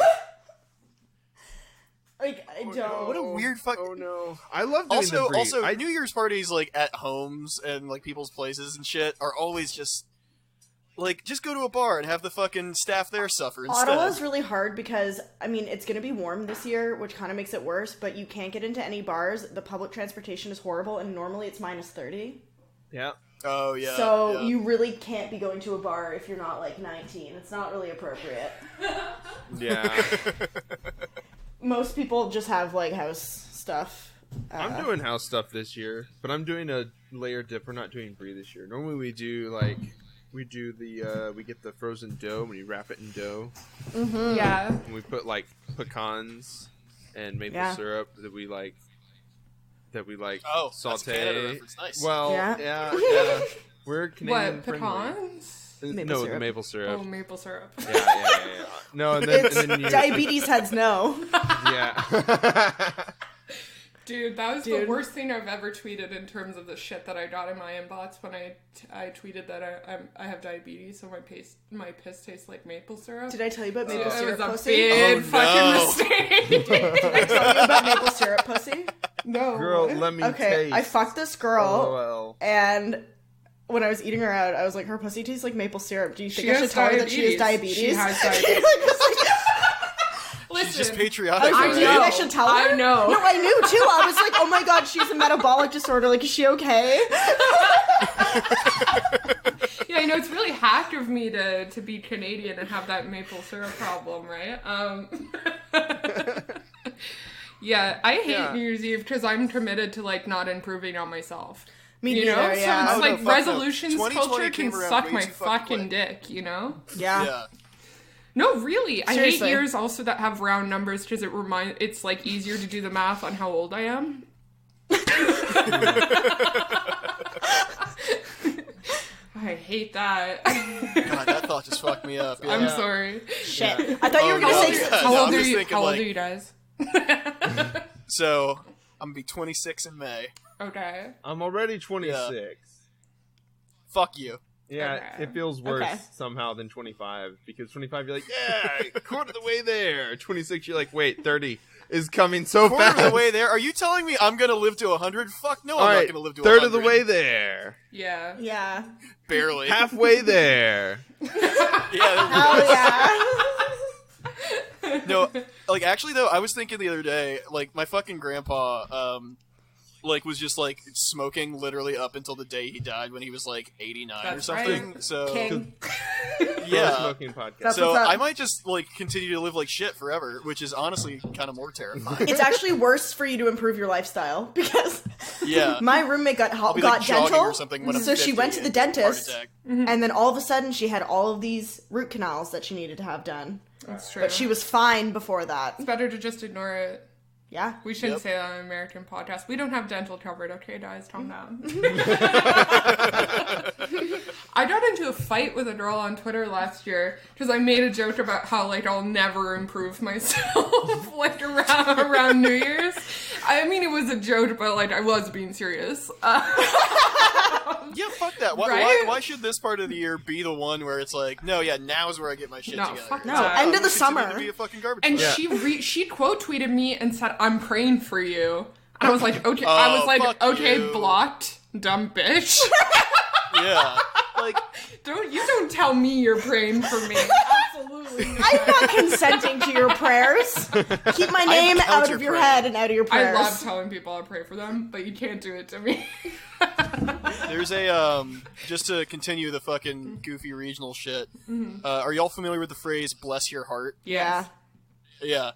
Like, I don't. What a weird fuck. Oh no! I love doing the brie. Also, New Year's parties like at homes and like people's places and shit are always just like just go to a bar and have the fucking staff there suffer instead. Ottawa's really hard because, I mean, it's going to be warm this year, which kind of makes it worse, but you can't get into any bars. The public transportation is horrible, and normally it's minus 30. Yeah. Oh yeah. So yeah. you really can't be going to a bar if you're not, like, 19. It's not really appropriate. Yeah. most people just have like house stuff. I'm doing house stuff this year, but I'm doing a layer dip. We're not doing brie this year. Normally we do we get the frozen dough and we wrap it in dough. Mm-hmm. Yeah. And we put like pecans and maple syrup that we Oh, saute. that's a Canada reference. Nice. Well, Yeah. yeah. We're Canadian What, friendly. pecans? Maple syrup. The maple syrup. Oh, maple syrup. Yeah. No, and then you, Diabetes heads know. yeah. Dude, that was the worst thing I've ever tweeted in terms of the shit that I got in my inbox when I tweeted that I have diabetes, so my piss tastes like maple syrup. Did I tell you about maple It syrup was a pussy? big fucking no. mistake. Did I tell you about maple syrup pussy? No. Girl, let me Okay, taste. I fucked this girl, LOL. and when I was eating her out, I was like, her pussy tastes like maple syrup. Do you think She I has should tell her that she has diabetes? She has diabetes. Listen, She's just patriotic. I right? do you think I should tell her? I know. No, I knew too. I was like, oh my god, she has a metabolic disorder. Like, is she okay? Yeah, I know it's really hack of me to be Canadian and have that maple syrup problem, right? Yeah, I hate New Year's Eve because I'm committed to like not improving on myself. Me You neither, know, yeah. so it's Oh, like no, fuck no. resolutions 2020 culture came can around suck way my too fucking fucking quick. dick, you know? Yeah. Yeah. No, really. I hate Seriously. years also that have round numbers because it's like easier to do the math on how old I am. I hate that. God, that thought just fucked me up. Yeah. I'm sorry. Shit. I thought you were Oh, gonna no. say. Yeah. How No, old I'm are just you? thinking, How old like- are you guys? So, I'm gonna be 26 in May. Okay. I'm already 26. Fuck you. Yeah, Okay. it feels worse Okay. somehow than 25 because 25 you're like, yeah, quarter of the way there. 26 you're like, wait, 30 is coming so Quarter fast. of the way there? Are you telling me I'm gonna live to 100? Fuck no, All I'm right, not gonna live to third 100. of the way there. Yeah. Yeah. Barely. Halfway there. Yeah. Oh yeah. No, like actually though, I was thinking the other day, like my fucking grandpa, like was just like smoking literally up until the day he died when he was like 89 or That's something. right. So King. yeah. Smoking podcast. That's So what's up. I might just like continue to live like shit forever, which is honestly kind of more terrifying. It's actually worse for you to improve your lifestyle because Yeah. my roommate got I'll be, like, jogging dental, or something when I'm so she 50 went to the and heart dentist, attack. and then all of a sudden she had all of these root canals that she needed to have done. That's true. But she was fine before that. It's better to just ignore it. Yeah. We shouldn't Yep. say that on an American podcast. We don't have dental covered, okay, guys? Calm down. I got into a fight with a girl on Twitter last year because I made a joke about how, like, I'll never improve myself, like, around New Year's. I mean, it was a joke, but, like, I was being serious. Yeah, fuck that. Why, Right? why should this part of the year be the one where it's like, no, yeah, now's where I get my shit No, together? fuck It's no. like, End I'm of the gonna continue summer. To be a fucking garbage And truck. she quote tweeted me and said, "I'm praying for you." And I was like, "Okay." I was Oh, like, fuck "Okay, you. blocked, dumb bitch." Yeah. Like, Don't tell me you're praying for me. Absolutely not. I'm not consenting to your prayers. Keep my name out of your counter-praying. head and out of your I prayers. love telling people I pray for them, but you can't do it to me. there's a, just to continue the fucking goofy regional shit, are y'all familiar with the phrase, bless your heart? Yeah. Yeah.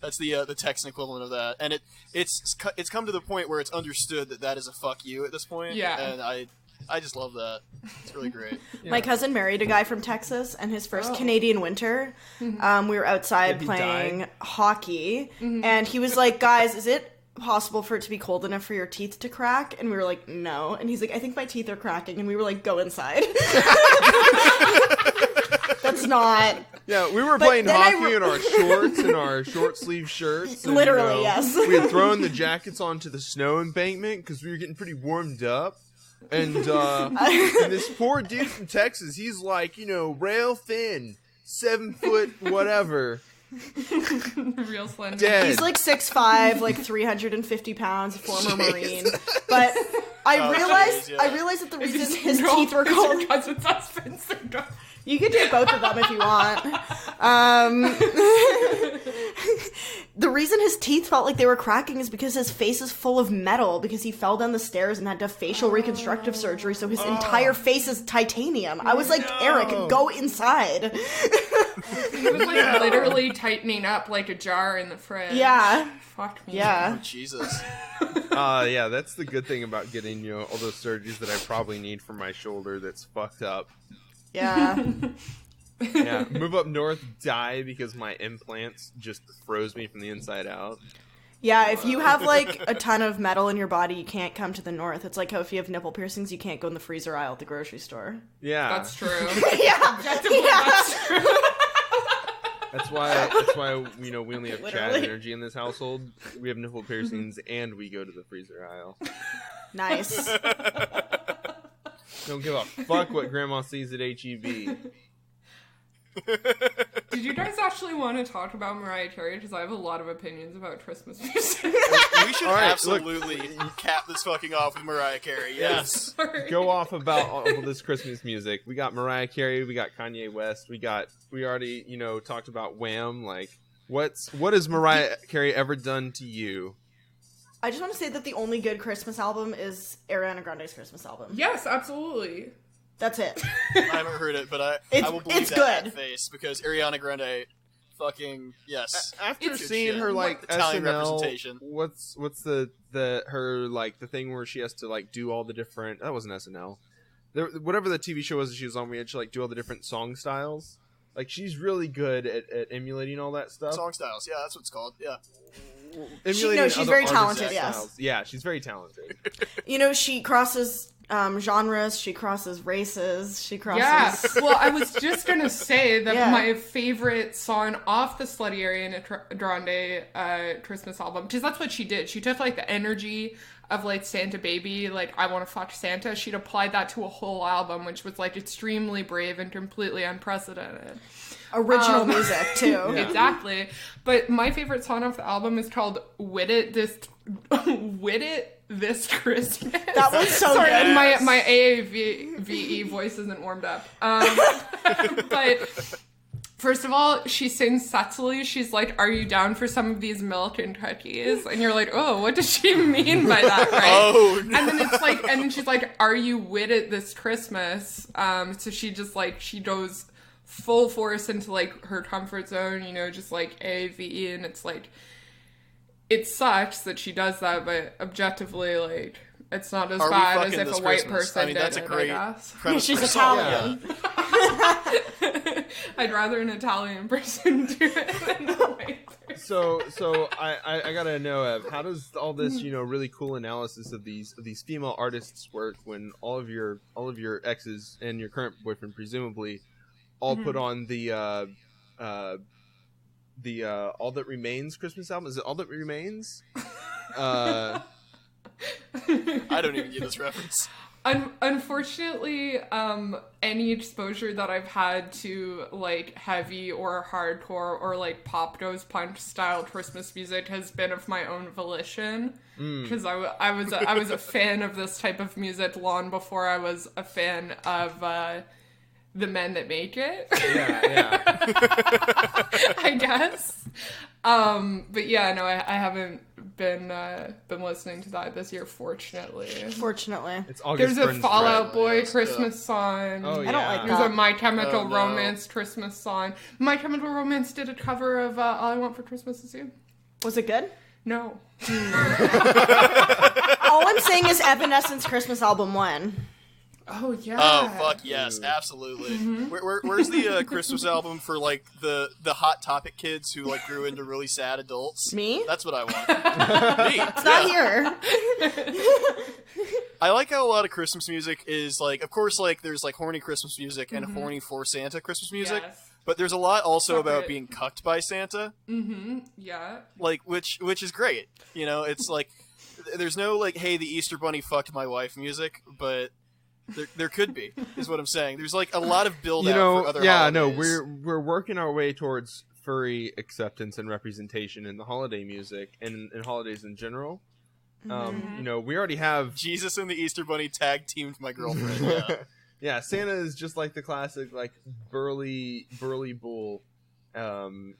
That's the Texan equivalent of that. And it's come to the point where it's understood that is a fuck you at this point. Yeah. And I just love that. It's really great. My cousin married a guy from Texas, and his first Oh. Canadian winter, we were outside he playing died? hockey, and he was like, guys, is it possible for it to be cold enough for your teeth to crack? And we were like, no. And he's like, I think my teeth are cracking. And we were like, go inside. That's not... Yeah, we were playing then I hockey in our shorts and our short sleeve shirts. And, Literally, yes. We had thrown the jackets onto the snow embankment because we were getting pretty warmed up. And this poor dude from Texas, he's like, rail thin, 7 foot, whatever, Real slender. dead. He's like 6'5", like 350 pounds, former Marine. But I realized jeez, yeah. that the Is reason it his syndrome? teeth were Is cold... your cousin's husband syndrome? You could do both of them if you want. The reason his teeth felt like they were cracking is because his face is full of metal because he fell down the stairs and had to have facial reconstructive surgery, so his entire face is titanium. I was like, Eric, go inside. He was like literally tightening up like a jar in the fridge. Yeah. Fuck me. Yeah. Oh, Jesus. Yeah, that's the good thing about getting, all those surgeries that I probably need for my shoulder that's fucked up. Yeah. Yeah, move up north, die because my implants just froze me from the inside out. Yeah, if you have, like, a ton of metal in your body, you can't come to the north. It's like how if you have nipple piercings, you can't go in the freezer aisle at the grocery store. Yeah. That's true. Yeah. That's true. That's why we only have Chad Literally. energy in this household. We have nipple piercings and we go to the freezer aisle. Nice. Don't give a fuck what grandma sees at HEB. Did you guys actually want to talk about Mariah Carey? Because I have a lot of opinions about Christmas music. We should All right, absolutely cap this fucking off with Mariah Carey. Yes. Sorry. Go off about all this Christmas music. We got Mariah Carey, we got Kanye West, we already, talked about Wham. Like, what has Mariah Carey ever done to you? I just want to say that the only good Christmas album is Ariana Grande's Christmas album. Yes, absolutely. That's it. I haven't heard it, but I will believe it's that good. face because Ariana Grande, fucking yes. After It's good seeing shit. her like Italian SNL, representation. what's the her like the thing where she has to like do all the different, that wasn't SNL. Whatever the TV show was that she was on, we had to like do all the different song styles. Like, she's really good at emulating all that stuff. Song styles, yeah, that's what it's called. Yeah. She's Emulating very other artists' talented, yes. styles. Yeah, she's very talented. She crosses genres, she crosses races, she crosses... Yeah, well, I was just gonna say that Yeah. my favorite song off the Slutty Ariana Grande Christmas album, because that's what she did. She took, like, the energy of, like, Santa Baby, like, I Want to Fuck Santa. She'd applied that to a whole album, which was, like, extremely brave and completely unprecedented. Original music, too. Yeah. Exactly. But my favorite song off the album is called Wit It This Christmas. That one's so Sorry, good. my AAVE voice isn't warmed up. But first of all, she sings subtly. She's like, "Are you down for some of these milk and cookies?" And you're like, "Oh, what does she mean by that?" Right? Oh, no. And then it's like, and then she's like, "Are you with it this Christmas?" So she just like she goes full force into like her comfort zone, just like AAVE, and it's like. It sucks that she does that, but objectively, like, it's not as Are we bad as fucking if this a white Christmas? person I mean, that's did a it, great I guess. premise She's for a song, Italian. yeah. I'd rather an Italian person do it than a white person. So I gotta know, Ev, how does all this really cool analysis of these female artists work when all of your exes and your current boyfriend presumably all put on the All That Remains Christmas album? Is it All That Remains? I don't even get this reference. Unfortunately, any exposure that I've had to like heavy or hardcore or like pop goes punch style Christmas music has been of my own volition. Because I was a fan of this type of music long before I was a fan of the men that make it. Yeah. I guess. But yeah, no, I haven't been listening to that this year, fortunately. Fortunately. It's August There's a Burns Fall Out Red. Boy yes, Christmas song. Oh, yeah. I don't like There's that. a My Chemical Oh, no. Romance Christmas song. My Chemical Romance did a cover of All I Want for Christmas Is You. Was it good? No. All I'm saying is Evanescence Christmas album 1. Oh, yeah. Oh fuck yes, absolutely. Where's the Christmas album for like the Hot Topic kids who like grew into really sad adults? Me? That's what I want. Me. It's not here. I like how a lot of Christmas music is like, of course, like there's like horny Christmas music and horny for Santa Christmas music, Yes. but there's a lot also about Separate. being cucked by Santa, Yeah. like which is great. It's like there's no like, hey, the Easter Bunny fucked my wife music, but there could be, is what I'm saying. There's like a lot of build out for other holidays. we're working our way towards furry acceptance and representation in the holiday music and in holidays in general. We already have Jesus and the Easter Bunny tag teamed my girlfriend. Yeah. yeah, Santa is just like the classic like burly bull pleasuring.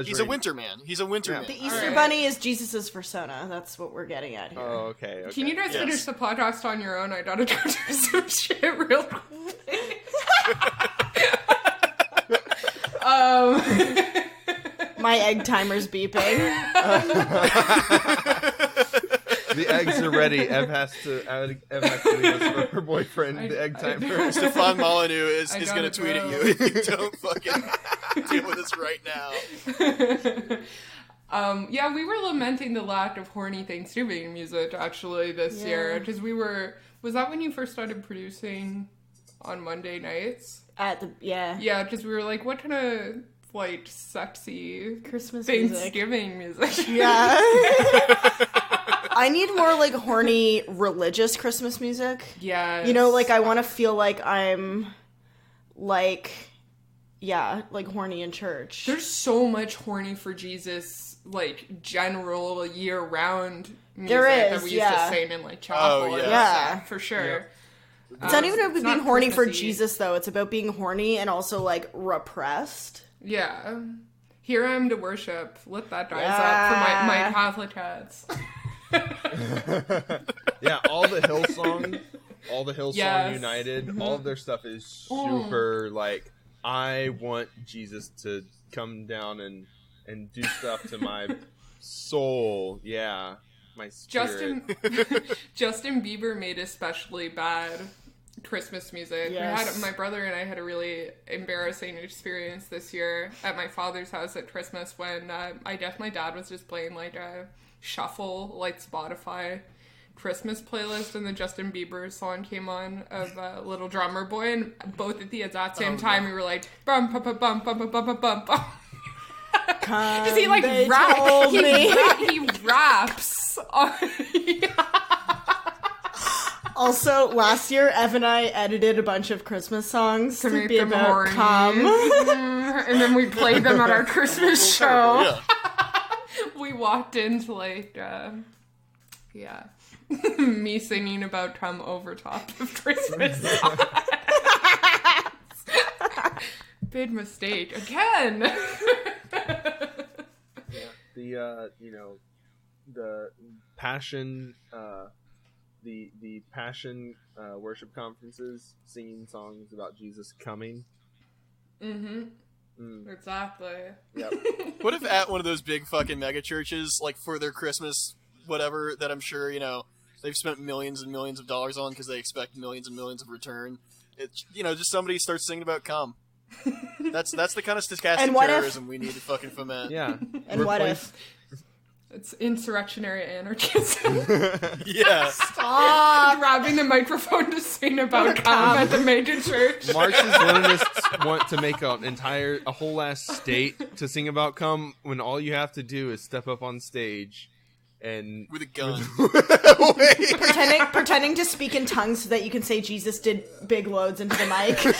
He's a winter man. The Easter Bunny is Jesus's persona. That's what we're getting at here. Oh, okay. Can you guys finish the podcast on your own? I gotta go do some shit real quick. My egg timer's beeping. The eggs are ready. Ev has to leave us for her boyfriend. The egg timer. Stefan Molyneux is going to tweet at you if you don't fucking deal with this right now. Yeah, we were lamenting the lack of horny Thanksgiving music actually this year because was that when you first started producing on Monday nights? Yeah, because we were like, what kind of like sexy Christmas Thanksgiving music? Yeah. I need more like horny religious Christmas music. Yeah. I want to feel like I'm like horny in church. There's so much horny for Jesus, like general year round music that we used to sing in like chapel. Oh, yeah, for sure. Yeah. It's not even about being horny for Christmassy. Jesus though. It's about being horny and also like repressed. Yeah. Here I am to worship. Let that rise up for my Catholic cats. Yeah, all the Hillsong United, Mm-hmm. all of their stuff is super like, I want Jesus to come down and do stuff to my soul. Yeah, my spirit. Justin Bieber made especially bad Christmas music. Yes. My brother and I had a really embarrassing experience this year at my father's house at Christmas when I guess my dad was just playing like a shuffle, like Spotify Christmas playlist, and the Justin Bieber song came on of Little Drummer Boy, and both at the exact same time we were like bum bum bum bum bum bum bum bum bum. Because he like he raps on. Also, last year, Ev and I edited a bunch of Christmas songs to make be them about horny. cum. And then we played them at our Christmas show. Yeah. We walked into like, me singing about cum over top of Christmas songs. Big mistake again. The passion, the passion worship conferences, singing songs about Jesus coming. Exactly. Yep. What if at one of those big fucking mega churches, like for their Christmas whatever that I'm sure, they've spent millions and millions of dollars on because they expect millions and millions of return. It's, just somebody starts singing about cum. That's the kind of stochastic terrorism we need to fucking foment. Yeah. And what if? It's insurrectionary anarchism. Yeah. Stop! Grabbing the microphone to sing about cum at the mega church. Marxist-Leninists want to make a whole ass state to sing about cum when all you have to do is step up on stage and With a gun. pretending to speak in tongues so that you can say Jesus did big loads into the mic. Jesus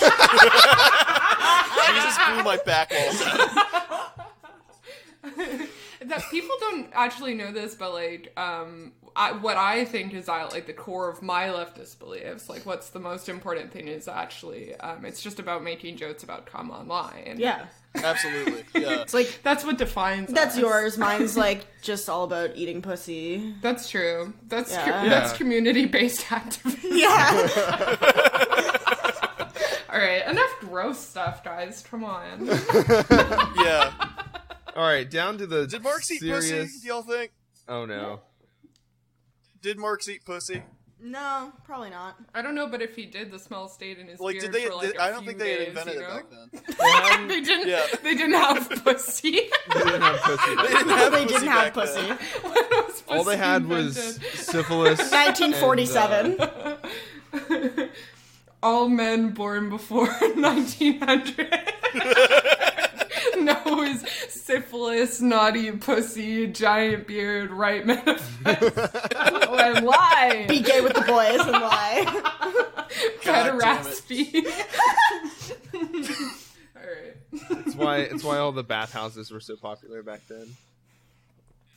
blew my back walls out. That people don't actually know this, but like, what I think is at like the core of my leftist beliefs, like what's the most important thing is actually, it's just about making jokes about cum online. Yeah. Absolutely. Yeah. It's like, That's what defines that's us. yours. Mine's like just all about eating pussy. That's true. That's Yeah. that's community-based activism. Yeah. All right, enough gross stuff, guys. Come on. Yeah. all right, down to the Did Marx eat serious... pussy, do y'all think? Oh no. Did Marx eat pussy? No, probably not. I don't know, but if he did, the smell stayed in his Like, beard did they? for like I a don't few think they had days, invented you it know? back then. They didn't. Yeah. They didn't have pussy. They didn't have pussy. They didn't have They pussy didn't have back then. pussy. When was All they pussy had was invented? syphilis. 1947. All men born before 1900 knows syphilis, naughty pussy, giant beard, right manifest, and lie. Be gay with the boys and lie. God damn it. Pederasty. All right. It's why all the bathhouses were so popular back then.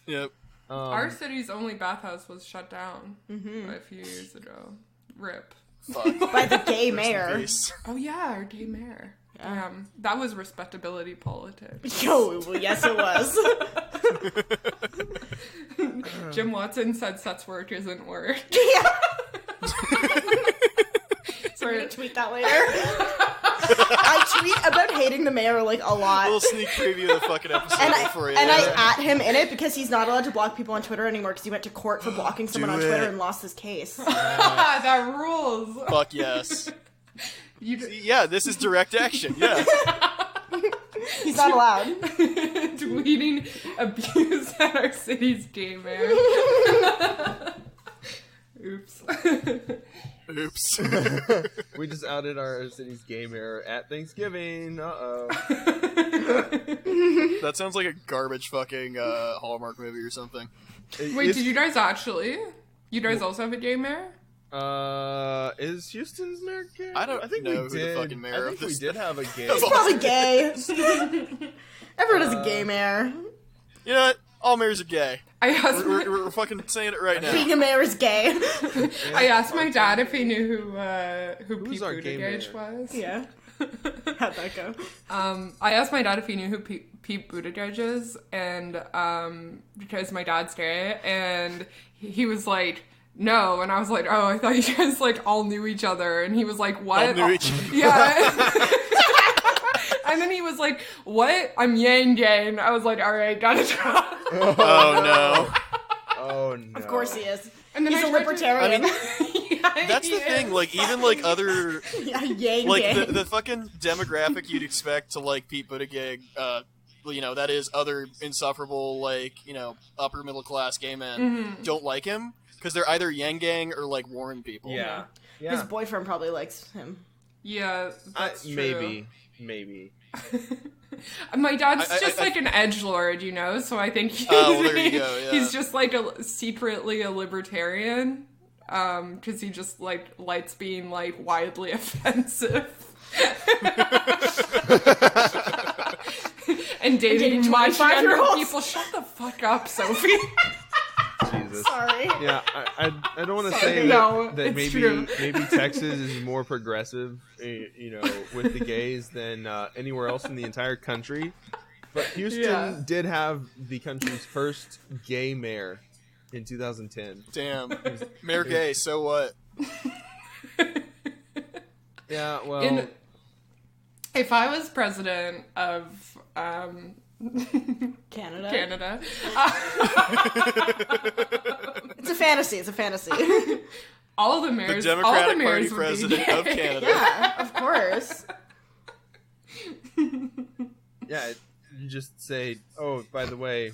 Yep. Our city's only bathhouse was shut down a few years ago. RIP. Fuck. By the gay Rest in mayor. peace. Oh yeah, our gay mayor. That was respectability politics. Yo, well, yes, it was. Jim Watson said sex work isn't work. Yeah. Sorry. I'm gonna tweet that later. I tweet about hating the mayor like a lot. A little sneak preview of the fucking episode for you. And I at him in it because he's not allowed to block people on Twitter anymore because he went to court for blocking someone on Twitter and lost his case. That rules. Fuck yes. You Yeah, this is direct action. Yeah. He's not allowed. tweeting abuse at our city's gay mayor. Oops. Oops. We just outed our city's gay mayor at Thanksgiving. Uh-oh. That sounds like a garbage fucking Hallmark movie or something. Wait, did you guys actually? You guys also have a gay mayor? Is Houston's mayor gay? I think we know who did. the fucking mayor I of think we this did have a gay. He's probably gay. Everyone has a gay mayor. You know what? All mayors are gay. I asked We're fucking saying it right now. Being a mayor is gay. I asked my dad if he knew who Who's Pete our gay Buttigieg mayor? was. Yeah. How'd that go? I asked my dad if he knew who Pete Buttigieg is, and because my dad's gay, and he was like, no, and I was like, oh, I thought you guys like all knew each other, and he was like, what? All knew each other. Yeah. And then he was like, what? I'm yang gay. I was like, all right, gotta try. Oh no. Oh no. Of course he is. And then He's a I tried to- libertarian. Yeah, That's he the thing. is. Like even like other Yeah, yang like gay. the fucking demographic you'd expect to like Pete Buttigieg. You know, that is other insufferable like upper middle class gay men don't like him because they're either yang gang or like Warren people. Yeah. His boyfriend probably likes him. Yeah, that's true. Maybe. My dad's I- just I- like an edgelord, so I think he's, Oh, well, there you go, yeah. he's just like secretly a libertarian, because he just like likes being like widely offensive. And dating my 25-year-olds. people. Shut the fuck up, Sophie. Jesus. Sorry. Yeah, I don't want to Sorry. say No, that it's maybe true. Texas is more progressive, with the gays than anywhere else in the entire country. But Houston did have the country's first gay mayor in 2010. Damn. Mayor gay. So what? Yeah, well, If I was president of Canada. Canada, It's a fantasy. It's a fantasy. all the mayors, The all the Democratic mayors Party would be president gay. of Canada. Yeah, of course. yeah, you just say, oh, by the way,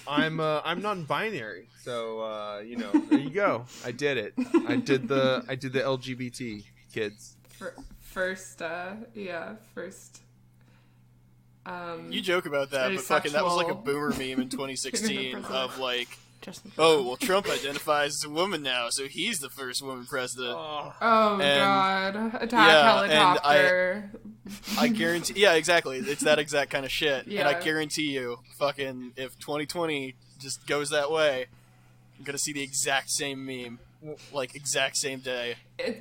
I'm non-binary, so there you go. I did it. I did the LGBT kids. First. You joke about that, but fucking that was like a boomer meme in 2016 of like, oh, well, Trump identifies as a woman now, so he's the first woman president. Oh And- god, attack yeah, and helicopter. I guarantee, yeah, exactly. It's that exact kind of shit. And I Yeah. guarantee you, fucking, if 2020 just goes that way, I'm gonna see the exact same meme, like exact same day.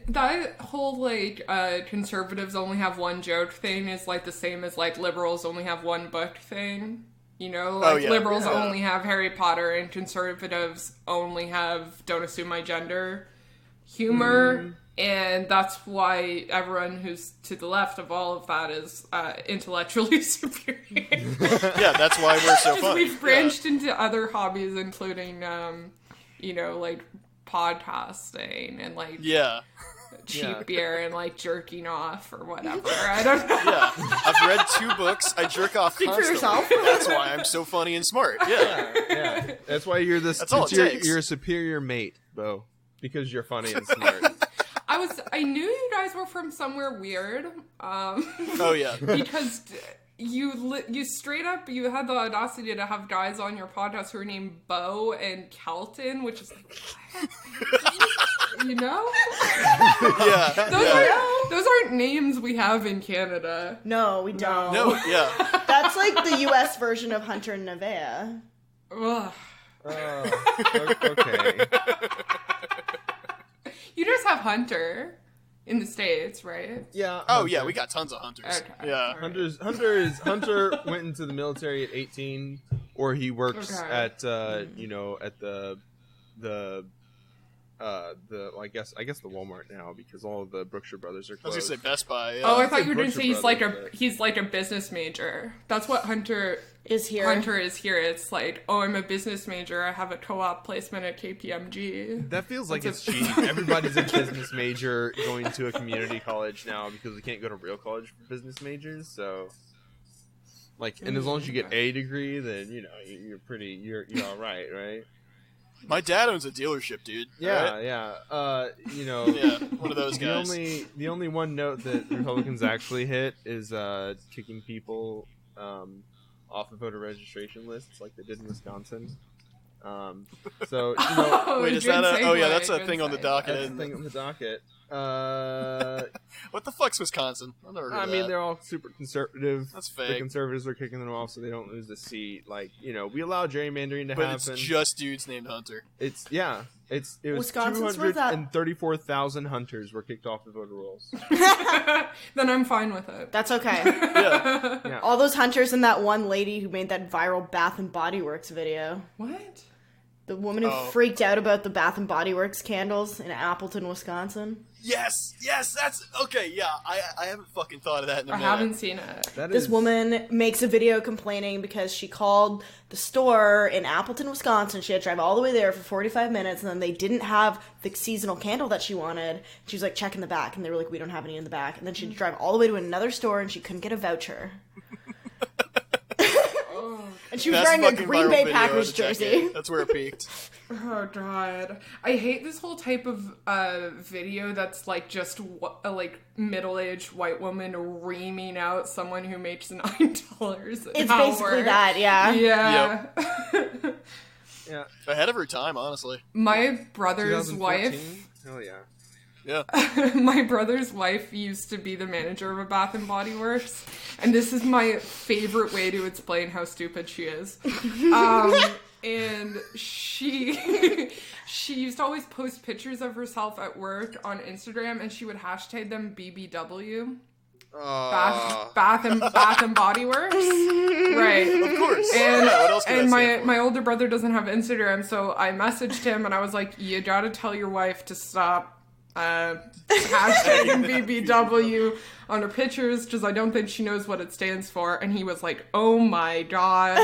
That whole like conservatives only have one joke thing is like the same as like liberals only have one book thing. Like yeah. liberals Yeah. only have Harry Potter and conservatives only have Don't Assume My Gender humor. And that's why everyone who's to the left of all of that is intellectually superior. Yeah, that's why we're so Because funny. we've branched into other hobbies, including, like podcasting and like Yeah. cheap Yeah. beer and like jerking off or whatever. I don't know. Yeah. I've read 2 books. I jerk off Speak for constantly. yourself. That's why I'm so funny and smart. Yeah. Yeah. That's why you're That's all it takes. you're a superior mate, Bo, because you're funny and smart. I knew you guys were from somewhere weird. Oh, yeah. Because you straight up you had the audacity to have guys on your podcast who were named Bo and Kelton, which is like, what? Yeah. Those aren't names we have in Canada. No, we don't. No, yeah. That's like the U.S. version of Hunter and Nevaeh. Ugh. Oh, okay. You just have Hunter. In the States, right? Yeah. Oh yeah, we got tons of hunters. Okay. Yeah. Hunter went into the military at 18, or he works at at I guess the Walmart now, because all of the Brookshire Brothers are I was closed. gonna say Best Buy. Yeah. Oh, I thought you were going to Brookshire say Brothers, he's like a business major. That's what Hunter Is here. Hunter is here. It's like, oh, I'm a business major. I have a co-op placement at KPMG. That feels like it's cheating. Everybody's a business major going to a community college now because we can't go to real college for business majors. So, and as long as you get a degree, then you're all right, right? My dad owns a dealership, dude. Yeah, right? yeah. Yeah, one of those guys. The only one note that Republicans actually hit is kicking people off of voter registration lists, like they did in Wisconsin. So wait, is that that's a good thing on the segue. docket. that's the thing on the docket. What the fuck's Wisconsin? I've never heard I of mean, that. they're all super conservative. That's The fake. conservatives are kicking them off so they don't lose the seat. We allow gerrymandering to But happen. it's just dudes named Hunter. It was Wisconsin's where that- 234,000 hunters were kicked off the voter rolls. Then I'm fine with it. That's okay. Yeah. All those hunters and that one lady who made that viral Bath and Body Works video. What? The woman who Oh. freaked out about the Bath and Body Works candles in Appleton, Wisconsin. Yes, that's okay. Yeah, I haven't fucking thought of that in a I minute. haven't seen it. This woman makes a video complaining because she called the store in Appleton, Wisconsin. She had to drive all the way there for 45 minutes, and then they didn't have the seasonal candle that she wanted. She was like, check in the back, and they were like, we don't have any in the back. And then she had to drive all the way to another store, and she couldn't get a voucher. And she was Best wearing a fucking Green viral Bay video Packers of the decade. jersey. That's where it peaked. Oh god, I hate this whole type of video that's like just a middle-aged white woman reaming out someone who makes $9 an It's hour. basically that, yeah. Yeah. Yeah. Ahead of her time, honestly. My brother's 2014? wife. Hell yeah. Yeah. My brother's wife used to be the manager of a Bath and Body Works, and this is my favorite way to explain how stupid she is. And she used to always post pictures of herself at work on Instagram, and she would hashtag them BBW. Bath and Body Works. Right. Of course. And, Yeah, what else could and I stand for? my older brother doesn't have Instagram, so I messaged him and I was like, you gotta tell your wife to stop hashtagging BBW on her pictures, because I don't think she knows what it stands for. And he was like, oh my god.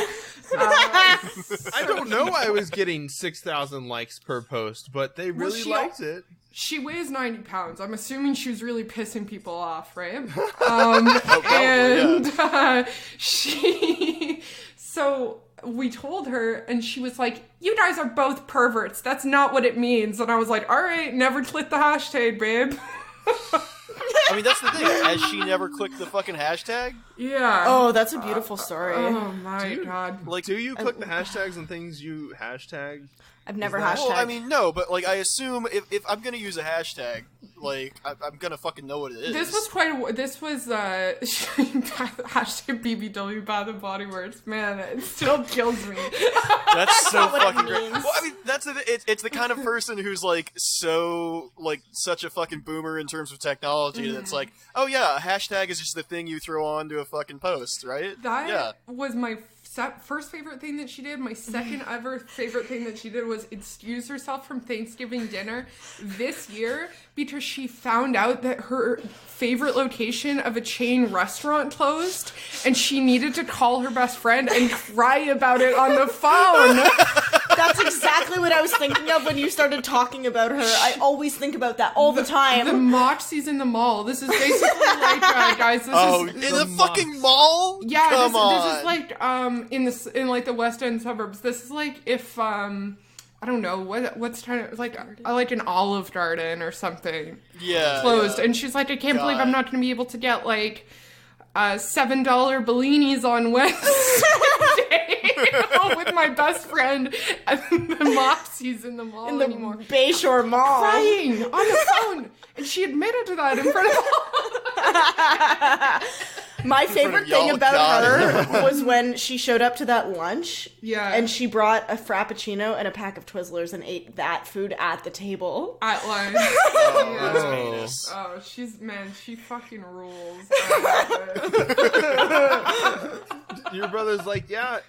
I don't know why I was getting 6,000 likes per post, but they really she- liked it. She weighs 90 pounds. I'm assuming she was really pissing people off, right? So we told her, and she was like, you guys are both perverts. That's not what it means. And I was like, all right, never click the hashtag, babe. I mean, that's the thing. Has she never clicked the fucking hashtag? Yeah. Oh, that's a beautiful story. Oh my god. Like, Do you click the hashtags on things you hashtag? I've never that- hashtagged. well, I mean, no, but like, I assume if I'm gonna use a hashtag, like, I'm gonna fucking know what it is. This was hashtag BBW Bath and Body Works. Man, it still kills me. That's so not what it fucking great. means. Well, I mean, that's it's the kind of person who's like such a fucking boomer in terms of technology that's like, oh yeah, a hashtag is just the thing you throw onto a fucking post, right? That was my first favorite thing that she did. My second ever favorite thing that she did was excuse herself from Thanksgiving dinner this year because she found out that her favorite location of a chain restaurant closed, and she needed to call her best friend and cry about it on the phone. That's exactly what I was thinking of when you started talking about her. I always think about that all the time. The Moxie's in the mall. This is basically like, guys, this is... In the fucking mall? Yeah, Come this on. is like in like the West End suburbs. This is like if I don't know what's trying to like an Olive Garden or something Yeah. closed, yeah. and she's like, I can't believe God. I'm not going to be able to get like $7 Bellinis on Wednesday with my best friend at the Moxie's in the mall in the anymore. Bayshore Mall. Crying on the phone, and she admitted to that in front of My front of favorite y'all, thing about God. her was when she showed up to that lunch. Yeah. And she brought a Frappuccino and a pack of Twizzlers and ate that food at the table. At lunch. Oh, Yeah. that's heinous. Oh, she fucking rules. I love it. Your brother's like, yeah,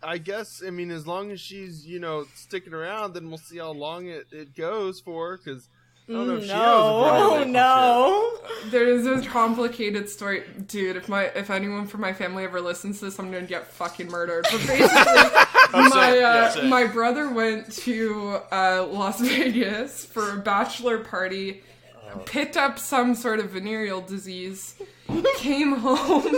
I guess, I mean, as long as she's, sticking around, then we'll see how long it goes for, because I don't know if she knows No, if no. There's a complicated story, dude. If anyone from my family ever listens to this, I'm gonna get fucking murdered. But basically, my brother went to Las Vegas for a bachelor party, picked up some sort of venereal disease, came home,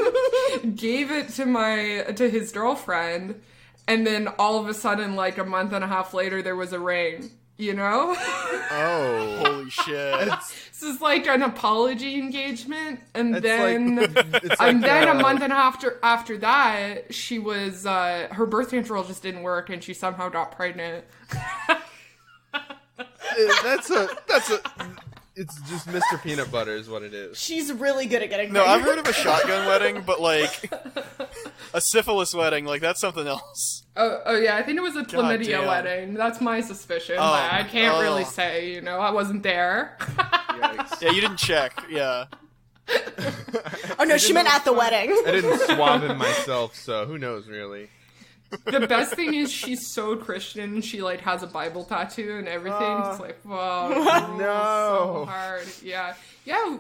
gave it to his girlfriend, and then all of a sudden, like a month and a half later, there was a ring. You know? Oh. Holy shit. This is like an apology engagement, and It's then like a month and a half after that, she was her birth control just didn't work, and she somehow got pregnant. It's just Mr. Peanut Butter is what it is. She's really good at getting No, I've pregnant. heard of a shotgun wedding, but like a syphilis wedding, like that's something else. Oh yeah, I think it was a chlamydia damn. wedding. That's my suspicion. Oh, But I can't really oh. say. I wasn't there. Yikes. Yeah, you didn't check. Yeah. Oh no, she meant at the wedding. I didn't swab him myself, so who knows, really. The best thing is she's so Christian. She like has a Bible tattoo and everything. It's like, whoa, so hard. Yeah.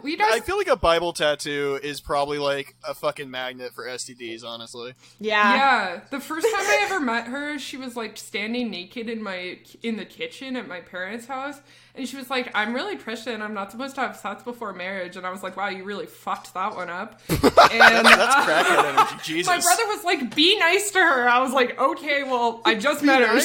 We I guys. feel like a Bible tattoo is probably like a fucking magnet for STDs, honestly. Yeah. The first time I ever met her, she was like standing naked in the kitchen at my parents' house, and she was like, "I'm really Christian. I'm not supposed to have sex before marriage." And I was like, "Wow, you really fucked that one up." And That's crackhead energy. Jesus. my brother was like, "Be nice to her." I was like, "Okay, well, I just met her."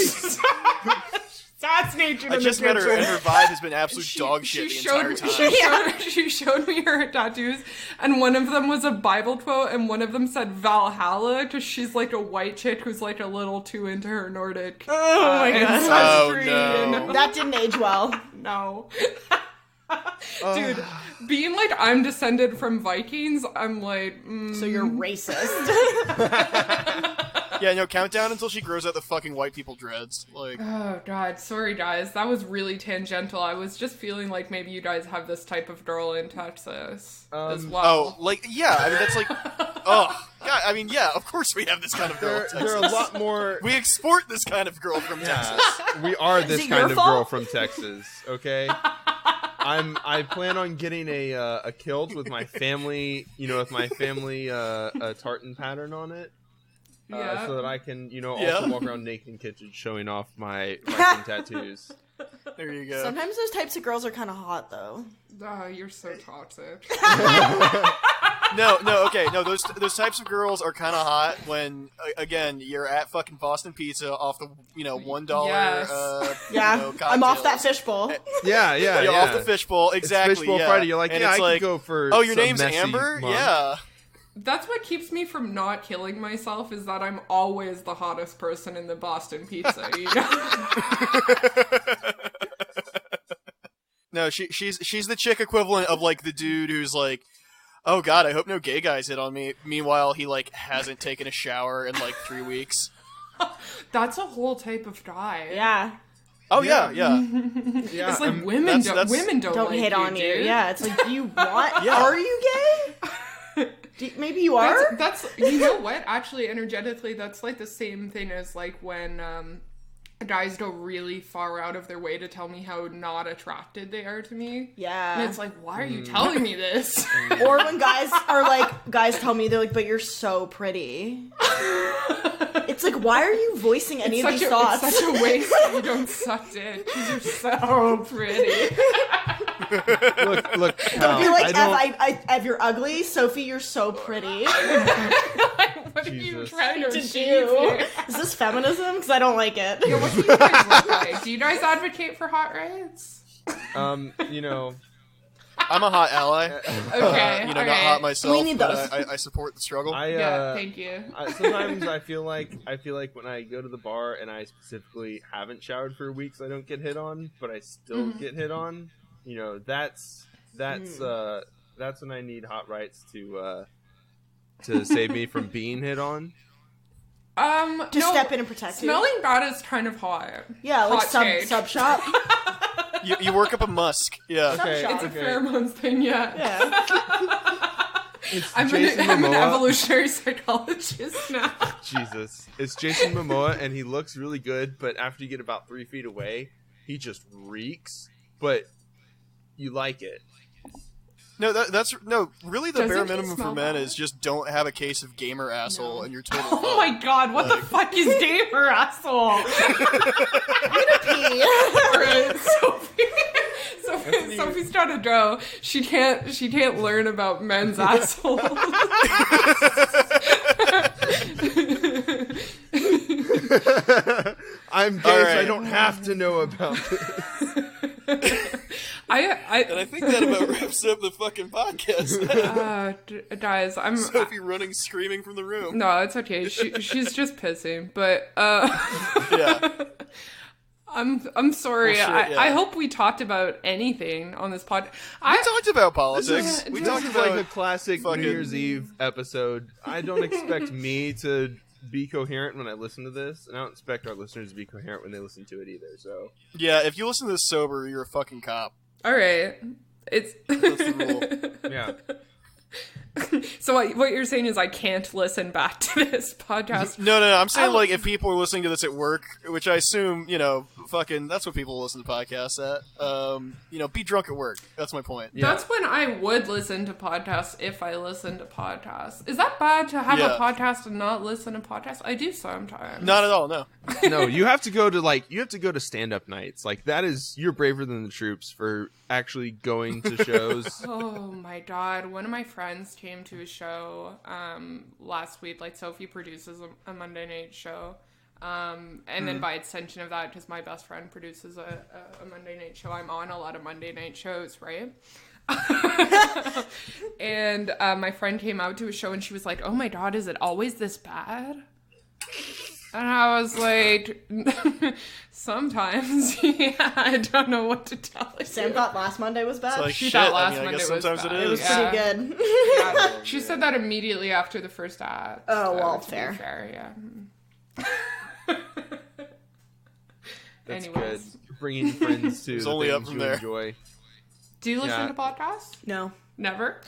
Assassinate you I in just the met her, kitchen. and her vibe has been absolute dog shit the entire time. She showed me her tattoos, and one of them was a Bible quote, and one of them said Valhalla, because she's like a white chick who's like a little too into her Nordic Oh my god. ancestry. Oh, no. And That didn't age well. no. Dude, being like I'm descended from Vikings, I'm like, So you're racist. Yeah, no, countdown until she grows out the fucking white people dreads. Like, oh god, sorry guys, that was really tangential. I was just feeling like maybe you guys have this type of girl in Texas as well. oh, like, yeah, I mean, that's like, oh, God, I mean, yeah, of course we have this kind of girl in Texas. There are a lot more. We export this kind of girl from Texas. We are this it kind your of fault? girl from Texas, okay? I plan on getting a kilt with my family, tartan pattern on it. Yeah. So that I can, also Yeah. walk around naked in kitchen showing off my Viking tattoos. There you go. Sometimes those types of girls are kind of hot, though. Oh, you're so toxic. No, okay, no, those types of girls are kind of hot when, again, you're at fucking Boston Pizza off the, $1, Yes. Yeah, I'm off that cocktails. fishbowl. Yeah. You're off the fishbowl, exactly. It's Fishbowl yeah. Friday. You're like, and yeah, it's I like, could go for. oh, your some name's messy Amber? month. Yeah. That's what keeps me from not killing myself, is that I'm always the hottest person in the Boston Pizza, No, she's the chick equivalent of like the dude who's like, oh god, I hope no gay guys hit on me. Meanwhile, he like hasn't taken a shower in like 3 weeks. That's a whole type of guy. Yeah. Oh yeah. Yeah, It's like I'm- women that's- don't Don't like hit you, on you. dude. Yeah, it's like, do you want? Yeah. Are you gay? Maybe you are? That's you know what? Actually, energetically, that's like the same thing as like when guys go really far out of their way to tell me how not attracted they are to me. Yeah. And it's like, why are you telling me this? Or when guys tell me, they're like, but you're so pretty. It's like, why are you voicing any of these thoughts? It's such a waste that you don't suck dick, because you're so pretty. Look. Be like, Ev, you're ugly. Sophie, you're so pretty. What are you Jesus. trying to To achieve do. here? Is this feminism? Because I don't like it. What do you guys look like? Do you guys advocate for hot rights? I'm a hot ally. Okay, Not alright. hot myself. We need but those. I support the struggle. Yeah, thank you. Sometimes I feel like when I go to the bar and I specifically haven't showered for weeks, I don't get hit on, but I still get hit on. That's when I need hot rights to to save me from being hit on? Just step in and protect you. Smelling bad is kind of hot. Yeah, like Hot sub shop. You work up a musk. Yeah. Okay, It's a pheromones thing, yeah. I'm an evolutionary psychologist now. Jesus. It's Jason Momoa, and he looks really good, but after you get about 3 feet away, he just reeks. But you like it. No, that's really the Doesn't bare he minimum for smell men bad? is just don't have a case of gamer asshole and you're totally Oh my god, what the fuck is gamer asshole? I'm gonna pee. Alright, Sophie's trying to draw. She can't learn about men's assholes. I'm gay, so I don't have to know about this. I think that about wraps up the fucking podcast. Guys, I'm Sophie running screaming from the room. No, it's okay. She's just pissing, but Yeah. I'm sorry. Well, shit, yeah. I hope we talked about anything on this pod. We talked about politics. We We talked talked like about a classic fucking- New Year's Eve episode. I don't expect me to be coherent when I listen to this, and I don't expect our listeners to be coherent when they listen to it either. So Yeah, if you listen to this sober, you're a fucking cop. All right, it's That's the rule. yeah, so what you're saying is I can't listen back to this podcast. No, I'm saying like if people are listening to this at work, which I assume, fucking that's what people listen to podcasts at. Be drunk at work. That's my point. Yeah. That's when I would listen to podcasts if I listen to podcasts. Is that bad to have Yeah. a podcast and not listen to podcasts? I do sometimes. Not at all, no. no, you have to go to stand-up nights. Like you're braver than the troops for actually going to shows. Oh my god, one of my friends came to a show last week. Like Sophie produces a Monday night show. And then by extension of that, because my best friend produces a Monday night show, I'm on a lot of Monday night shows, right? And my friend came out to a show and she was like, oh my god, is it always this bad? And I was like, sometimes. Yeah, I don't know what to tell you. Sam thought last Monday was bad. It's like, She shit, thought last I Monday guess was sometimes bad. it it was is. Yeah. pretty good. Yeah, she said that immediately after the first act. Oh, well, to be fair. yeah. That's Anyways. good. Bringing friends to It's the only up things from you there. enjoy. Do you listen Yeah. to podcasts? No. Never?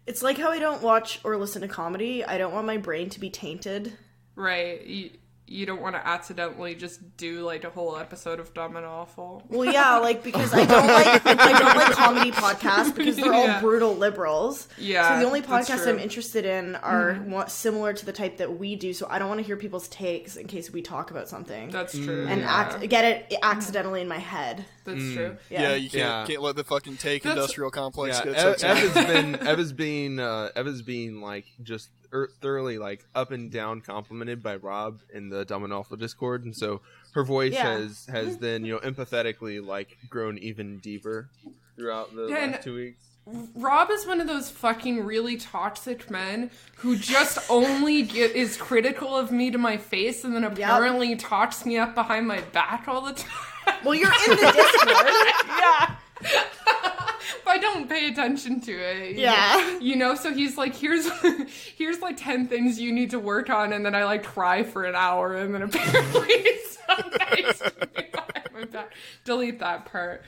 It's like how I don't watch or listen to comedy. I don't want my brain to be tainted. Right. You don't want to accidentally just do like a whole episode of Dumb and Awful. Well, yeah, like because I don't like comedy podcasts because they're all Yeah. brutal liberals. Yeah, So the only that's podcasts true. I'm interested in are similar to the type that we do. So I don't want to hear people's takes in case we talk about something That's true. and yeah. get it accidentally in my head. That's true. Yeah, you Yeah. can't let the fucking take That's- industrial complex Yeah, get so Ev has been like just thoroughly like up and down complimented by Rob in the Dumb and Awful Discord, and so her voice Yeah. has then empathetically like grown even deeper throughout the Yeah, and- last 2 weeks. Rob is one of those fucking really toxic men who just only is critical of me to my face and then apparently talks me up behind my back all the time. Well, you're in the Discord. Yeah. But I don't pay attention to it. Yeah. So he's like, here's like 10 things you need to work on, and then I like cry for an hour, and then apparently it's so nice to me behind my back. Delete that part.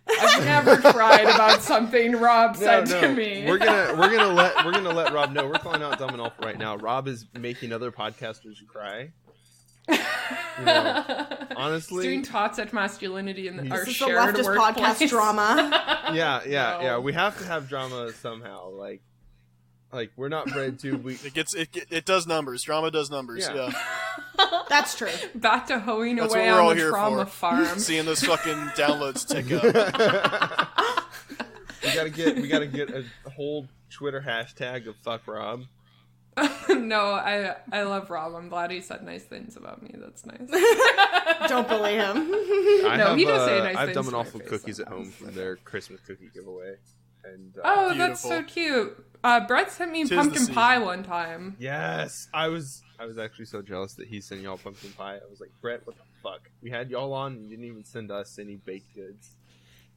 I've never cried about something Rob said to me. We're gonna let Rob know. We're calling out Dumb and Awful right now. Rob is making other podcasters cry. Honestly, He's doing toxic masculinity in our This is the shared leftist workplace. podcast drama. yeah. We have to have drama somehow. Like we're not bred to. It does numbers. Drama does numbers. Yeah. Yeah. That's true. Back to hoeing That's away what we're all on the here trauma for. farm. Seeing those fucking downloads tick up. We gotta get a whole Twitter hashtag of fuck Rob. No, I love Rob. I'm glad he said nice things about me. That's nice. Don't bully him. No, he does say nice I have things Dumb to and my Awful face cookies at sometimes. home from their Christmas cookie giveaway. And Oh, that's so Beautiful. cute. Brett sent me Tis the pumpkin season. pie one time. yes, I was actually so jealous that he sent y'all pumpkin pie. I was like, Brett, what the fuck? We had y'all on and you didn't even send us any baked goods.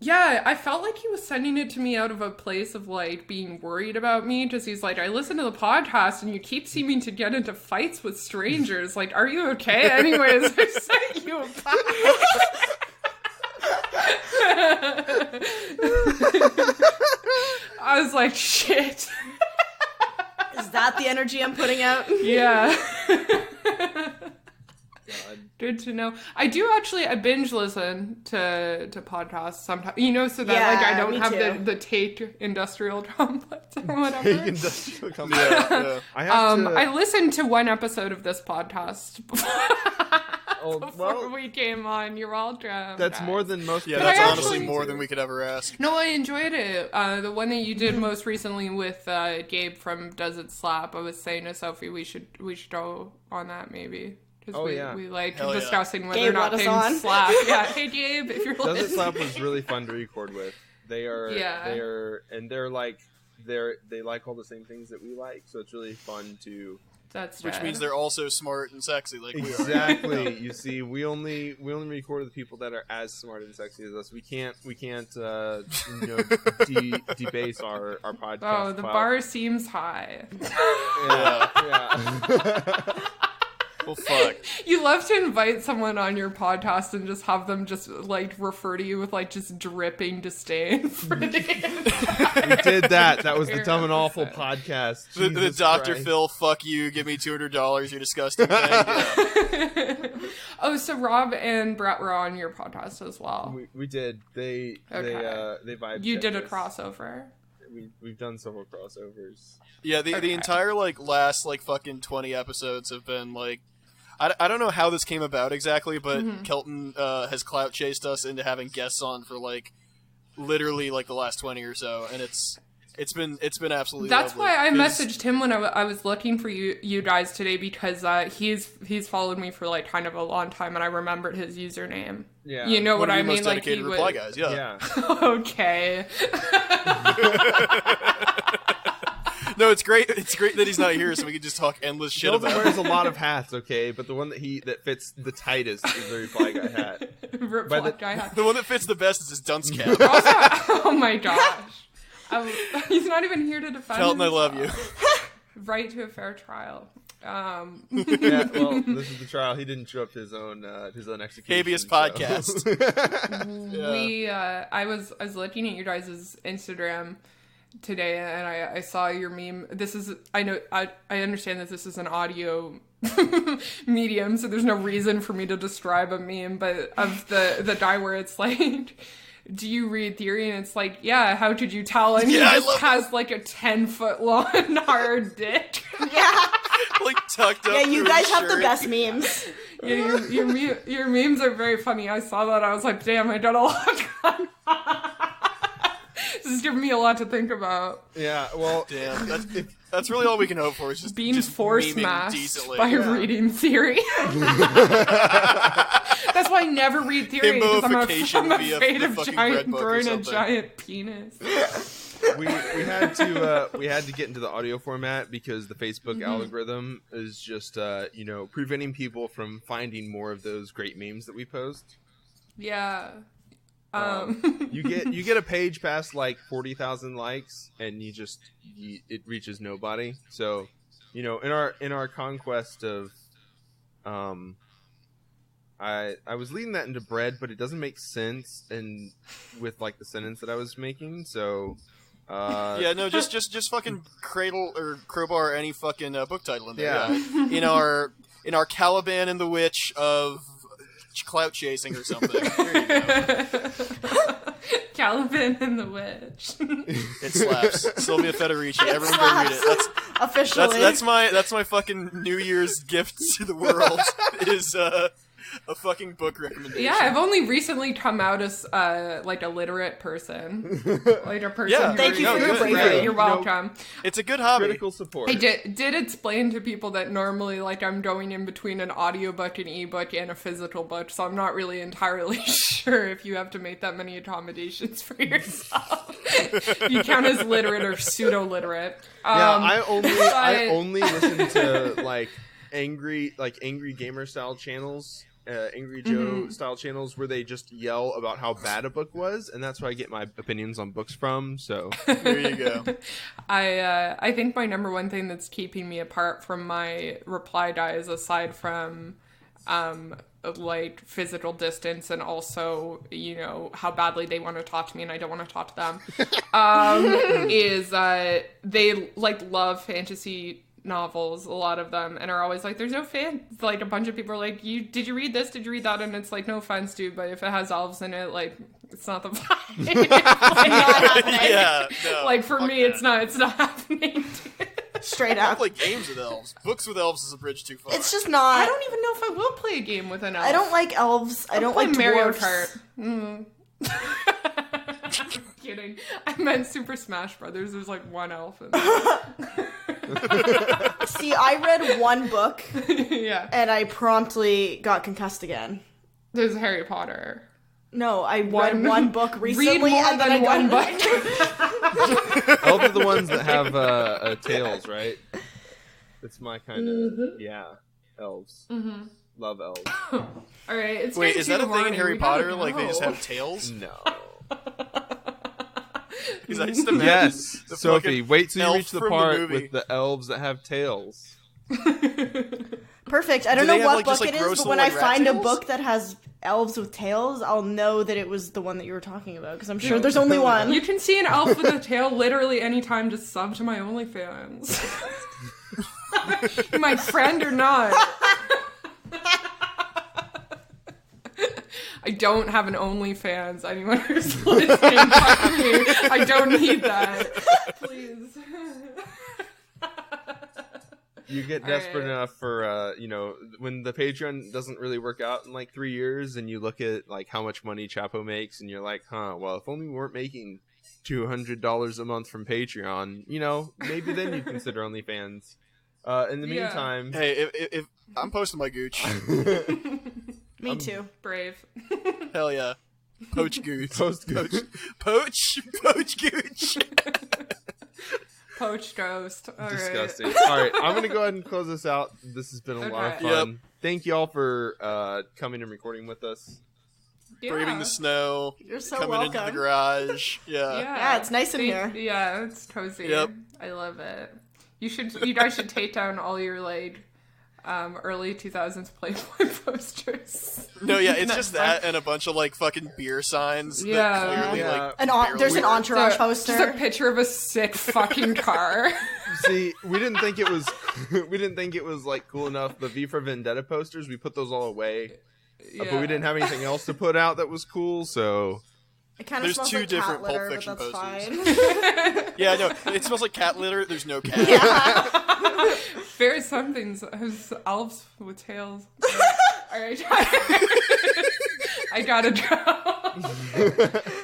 Yeah, I felt like he was sending it to me out of a place of, like, being worried about me. Just he's like, I listen to the podcast and you keep seeming to get into fights with strangers. Like, are you okay? Anyways, I sent you a I was like, shit. Is that the energy I'm putting out? Yeah. Good to know. I do actually, I binge listen to podcasts sometimes, you know, so that like I don't have the take industrial complex or whatever. Take industrial complex. Yeah. I listened to one episode of this podcast before we came on. You're all drunk. That's more than most. Yeah, that's honestly more than we could ever ask. No, I enjoyed it. The one that you did most recently with Gabe from Does It Slap. I was saying to Sophie, we should go on that maybe. Because we like discussing whether Gabe, or not things slap. Yeah, hey Gabe, if you're listening. Does It Slap was really fun to record with. They like all the same things that we like, so it's really fun to. Which means they're also smart and sexy, like we are. Exactly. You see, we only record with people that are as smart and sexy as us. We can't debase our podcast. Oh, the bar seems high. Yeah. Well, fuck. You love to invite someone on your podcast and just have them just, like, refer to you with, like, just dripping disdain for the We did that. That was the Dumb and Awful podcast. The Dr. Christ. Phil, fuck you, give me $200, you're disgusting. Yeah. Oh, so Rob and Brett were on your podcast as well. We did. They vibed. You did a crossover. We've done several crossovers. Yeah, the entire, like, last, like, fucking 20 episodes have been, like, I don't know how this came about exactly, but Kelton has clout chased us into having guests on for, like, literally, like, the last 20 or so, and it's been absolutely That's lovely. why I messaged him when I was looking for you guys today, because he's followed me for, like, kind of a long time, and I remembered his username. Yeah. You know what I mean? Most dedicated reply guys, yeah. Okay. No, it's great. It's great that he's not here, so we can just talk endless shit Kelton about wears a lot of hats, okay, but the one that fits the tightest is the reply guy hat. Guy hat. The one that fits the best is his dunce cap. Oh my gosh. He's not even here to defend Kelton, himself. I love you. Right to a fair trial. Yeah, well, this is the trial. He didn't show up to his own execution. Habeas so. podcast. I was looking at your guys' Instagram today, and I saw your meme. I understand that this is an audio medium, so there's no reason for me to describe a meme, but of the guy where it's like, do you read theory? And it's like, yeah, how could you tell? And he just has like a 10-foot long hard dick. Yeah. Like tucked up. Yeah, you guys have the shirt. best memes. Yeah, your memes are very funny. I saw that. I was like, damn, I got a lot going on. This is giving me a lot to think about. Yeah, well, damn, that's really all we can hope for. Is just being just force masked by reading theory. That's why I never read theory, because I'm afraid of growing a giant penis. we had to get into the audio format because the Facebook algorithm is just preventing people from finding more of those great memes that we post. Yeah. You get a page past like 40,000 likes and it reaches nobody. So, in our conquest of I was leading that into bread, but it doesn't make sense and with like the sentence that I was making. So just fucking cradle or crowbar any fucking book title in there. Yeah. In our Caliban and the Witch of clout chasing or something. There you go. Caliban and the Witch. It slaps. Sylvia Federici. Everyone go read it. That's officially. That's my fucking New Year's gift to the world. Is a fucking book recommendation. Yeah, I've only recently come out as like a literate person. Like a person. Yeah, thank you for your bravery. You're welcome. It's a good hobby. Critical support. I did explain to people that normally, like, I'm going in between an audiobook, an ebook, and a physical book, so I'm not really entirely sure if you have to make that many accommodations for yourself. You count as literate or pseudo-literate. I only listen to like angry gamer style channels. Angry Joe style channels where they just yell about how bad a book was, and that's where I get my opinions on books from. So There you go. I think my number one thing that's keeping me apart from my reply dies, aside from like physical distance and also, you know, how badly they want to talk to me and I don't want to talk to them, is they like love fantasy novels, a lot of them, and are always like, there's no fan, like a bunch of people are like, did you read this, did you read that, and it's like, no offense, dude, but if it has elves in it, like, it's not the vibe. Yeah, no, like for me that. it's not happening. Straight I up. play games with elves. Books with elves is a bridge too far. It's just not. I don't even know if I will play a game with an elf. I don't like elves. I don't play like Mario dwarfs. Kart. Kidding. I meant Super Smash Brothers. There's like one elf in there. See, I read one book Yeah. and I promptly got concussed again. There's Harry Potter. No, I read one book recently Read more and then than I one got book. elves are the ones that have tails, right? That's my kind of elves. Love elves. All right. It's Wait, getting is that too a thing in horny. Harry We gotta Potter? Like they just go. have tails? No. Because I just imagine Yes, the Sophie. fucking Wait till you elf reach the from the part movie. with the elves that have tails. Perfect. I don't Do they know have, what like, book just, like, it is, gross but when little, I like, rat find a tails? book that has elves with tails, I'll know that it was the one that you were talking about, because I'm sure there's only one. You can see an elf with a tail literally anytime. Just sub to my OnlyFans. My friend or not. I don't have an OnlyFans. Anyone who's listening, fuck me. I don't need that. Please. You get desperate enough for, when the Patreon doesn't really work out in like 3 years, and you look at like how much money Chapo makes, and you're like, well, if only we weren't making $200 a month from Patreon, maybe then you'd consider OnlyFans. In the meantime, Hey, if I'm posting my gooch, Me too. Brave. hell yeah, poach gooch, Post gooch. poach gooch. Poached ghost. All right. Disgusting. All right, I'm gonna go ahead and close this out. This has been a lot of Okay. fun. Yep. Thank you all for coming and recording with us. Yeah. Braving the snow, You're so coming into the welcome. garage. Yeah. Yeah, it's nice in here. Yeah, it's cozy. Yep. I love it. You guys should take down all your like early 2000s Playboy posters. No, yeah, it's That's just that and a bunch of like fucking beer signs. Yeah. That clearly Yeah. like There's an barely work. entourage Just a poster. picture of a sick fucking car. See, we didn't think it was like cool enough. The V for Vendetta posters, we put those all away, but we didn't have anything else to put out that was cool. So It kind of There's smells two like different cat Pulp litter, Fiction but that's posters. fine. Yeah, no, it smells like cat litter. There's no cat. There are some things has elves with tails. All right. I gotta go.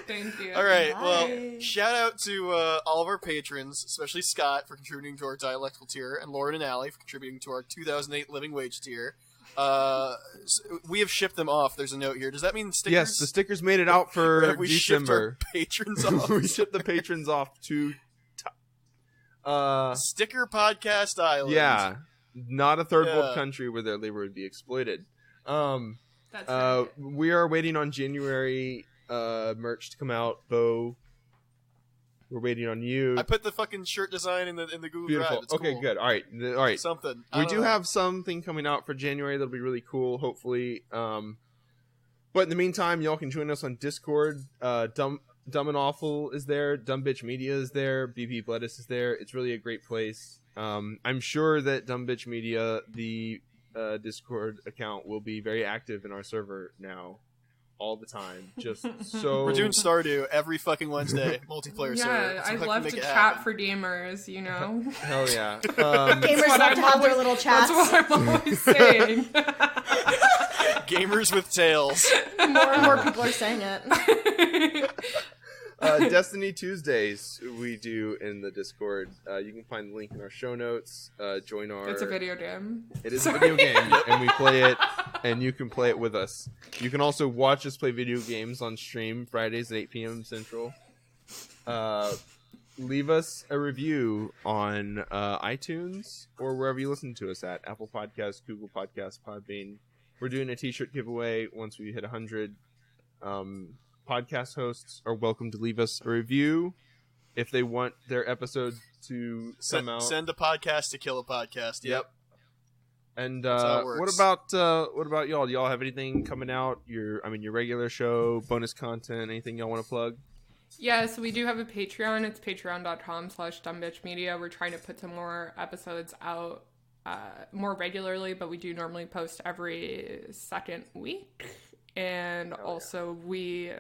Thank you. All right, Bye. well, shout out to all of our patrons, especially Scott for contributing to our dialectical tier, and Lauren and Allie for contributing to our 2008 living wage tier. We have shipped them off. There's a note here. Does that mean stickers? yes, the stickers made it out Or for have we shipped our December. patrons off? We shipped the patrons off to. Sticker Podcast Island. Yeah, not a third Yeah. world country where their labor would be exploited. That's right. We are waiting on January merch to come out. Bo, we're waiting on you. I put the fucking shirt design in the Google Beautiful. Drive. It's Okay, cool. good. All right. Something. I We don't do know. have something coming out for January that'll be really cool. Hopefully. But in the meantime, y'all can join us on Discord. Dumb and Awful is there. Dumb Bitch Media is there. BP Bledis is there. It's really a great place. I'm sure that Dumb Bitch Media, the Discord account, will be very active in our server now, all the time. Just so We're doing Stardew every fucking Wednesday, multiplayer server. Yeah, See if I'd can love make to it chat happen. for gamers, you know? Hell yeah. Gamers what love I'm to have their always- little chats. That's what I'm always saying. Gamers with tails. More and more people are saying it. Destiny Tuesdays we do in the Discord. You can find the link in our show notes. Join our. It's a video game. It is a video game, and we play it, and you can play it with us. You can also watch us play video games on stream Fridays at 8 p.m. Central. Leave us a review on iTunes or wherever you listen to us at. Apple Podcasts, Google Podcasts, Podbean. We're doing a t-shirt giveaway once we hit 100. Podcast hosts are welcome to leave us a review if they want their episode to come out. Send a podcast to kill a podcast. Yep. And how it what works. about y'all? Do y'all have anything coming out? Your regular show, bonus content, anything y'all want to plug? Yeah, so we do have a Patreon. It's patreon.com/dumbbitchmedia. We're trying to put some more episodes out more regularly, but we do normally post every second week. And also we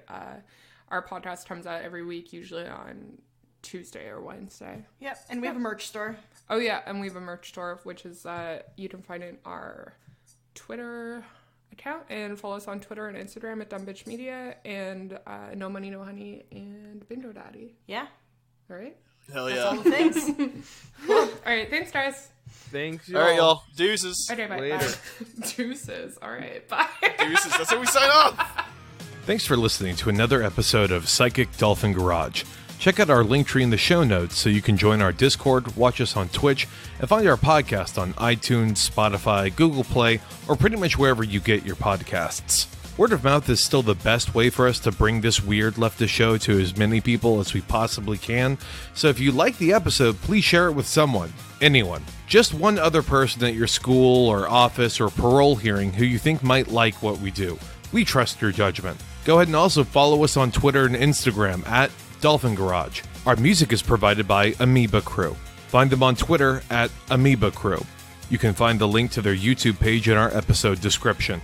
our podcast comes out every week, usually on Tuesday or Wednesday. Yep, and we have a merch store. Oh yeah, and we have a merch store, which is you can find in our Twitter account, and follow us on Twitter and Instagram at dumbbitchmedia, and No Money No Honey and Bingo Daddy. Yeah. All right. Hell That's yeah. all the things. Cool. All right. Thanks, guys. Thanks, All right, y'all. Deuces. Okay, bye. Later. Bye. Deuces. All right. Bye. Deuces. That's how we sign off. Thanks for listening to another episode of Psychic Dolphin Garage. Check out our link tree in the show notes so you can join our Discord, watch us on Twitch, and find our podcast on iTunes, Spotify, Google Play, or pretty much wherever you get your podcasts. Word of mouth is still the best way for us to bring this weird leftist show to as many people as we possibly can, so if you like the episode, please share it with someone. Anyone. Just one other person at your school or office or parole hearing who you think might like what we do. We trust your judgment. Go ahead and also follow us on Twitter and Instagram at Dolphin Garage. Our music is provided by Amoeba Crew. Find them on Twitter at Amoeba Crew. You can find the link to their YouTube page in our episode description.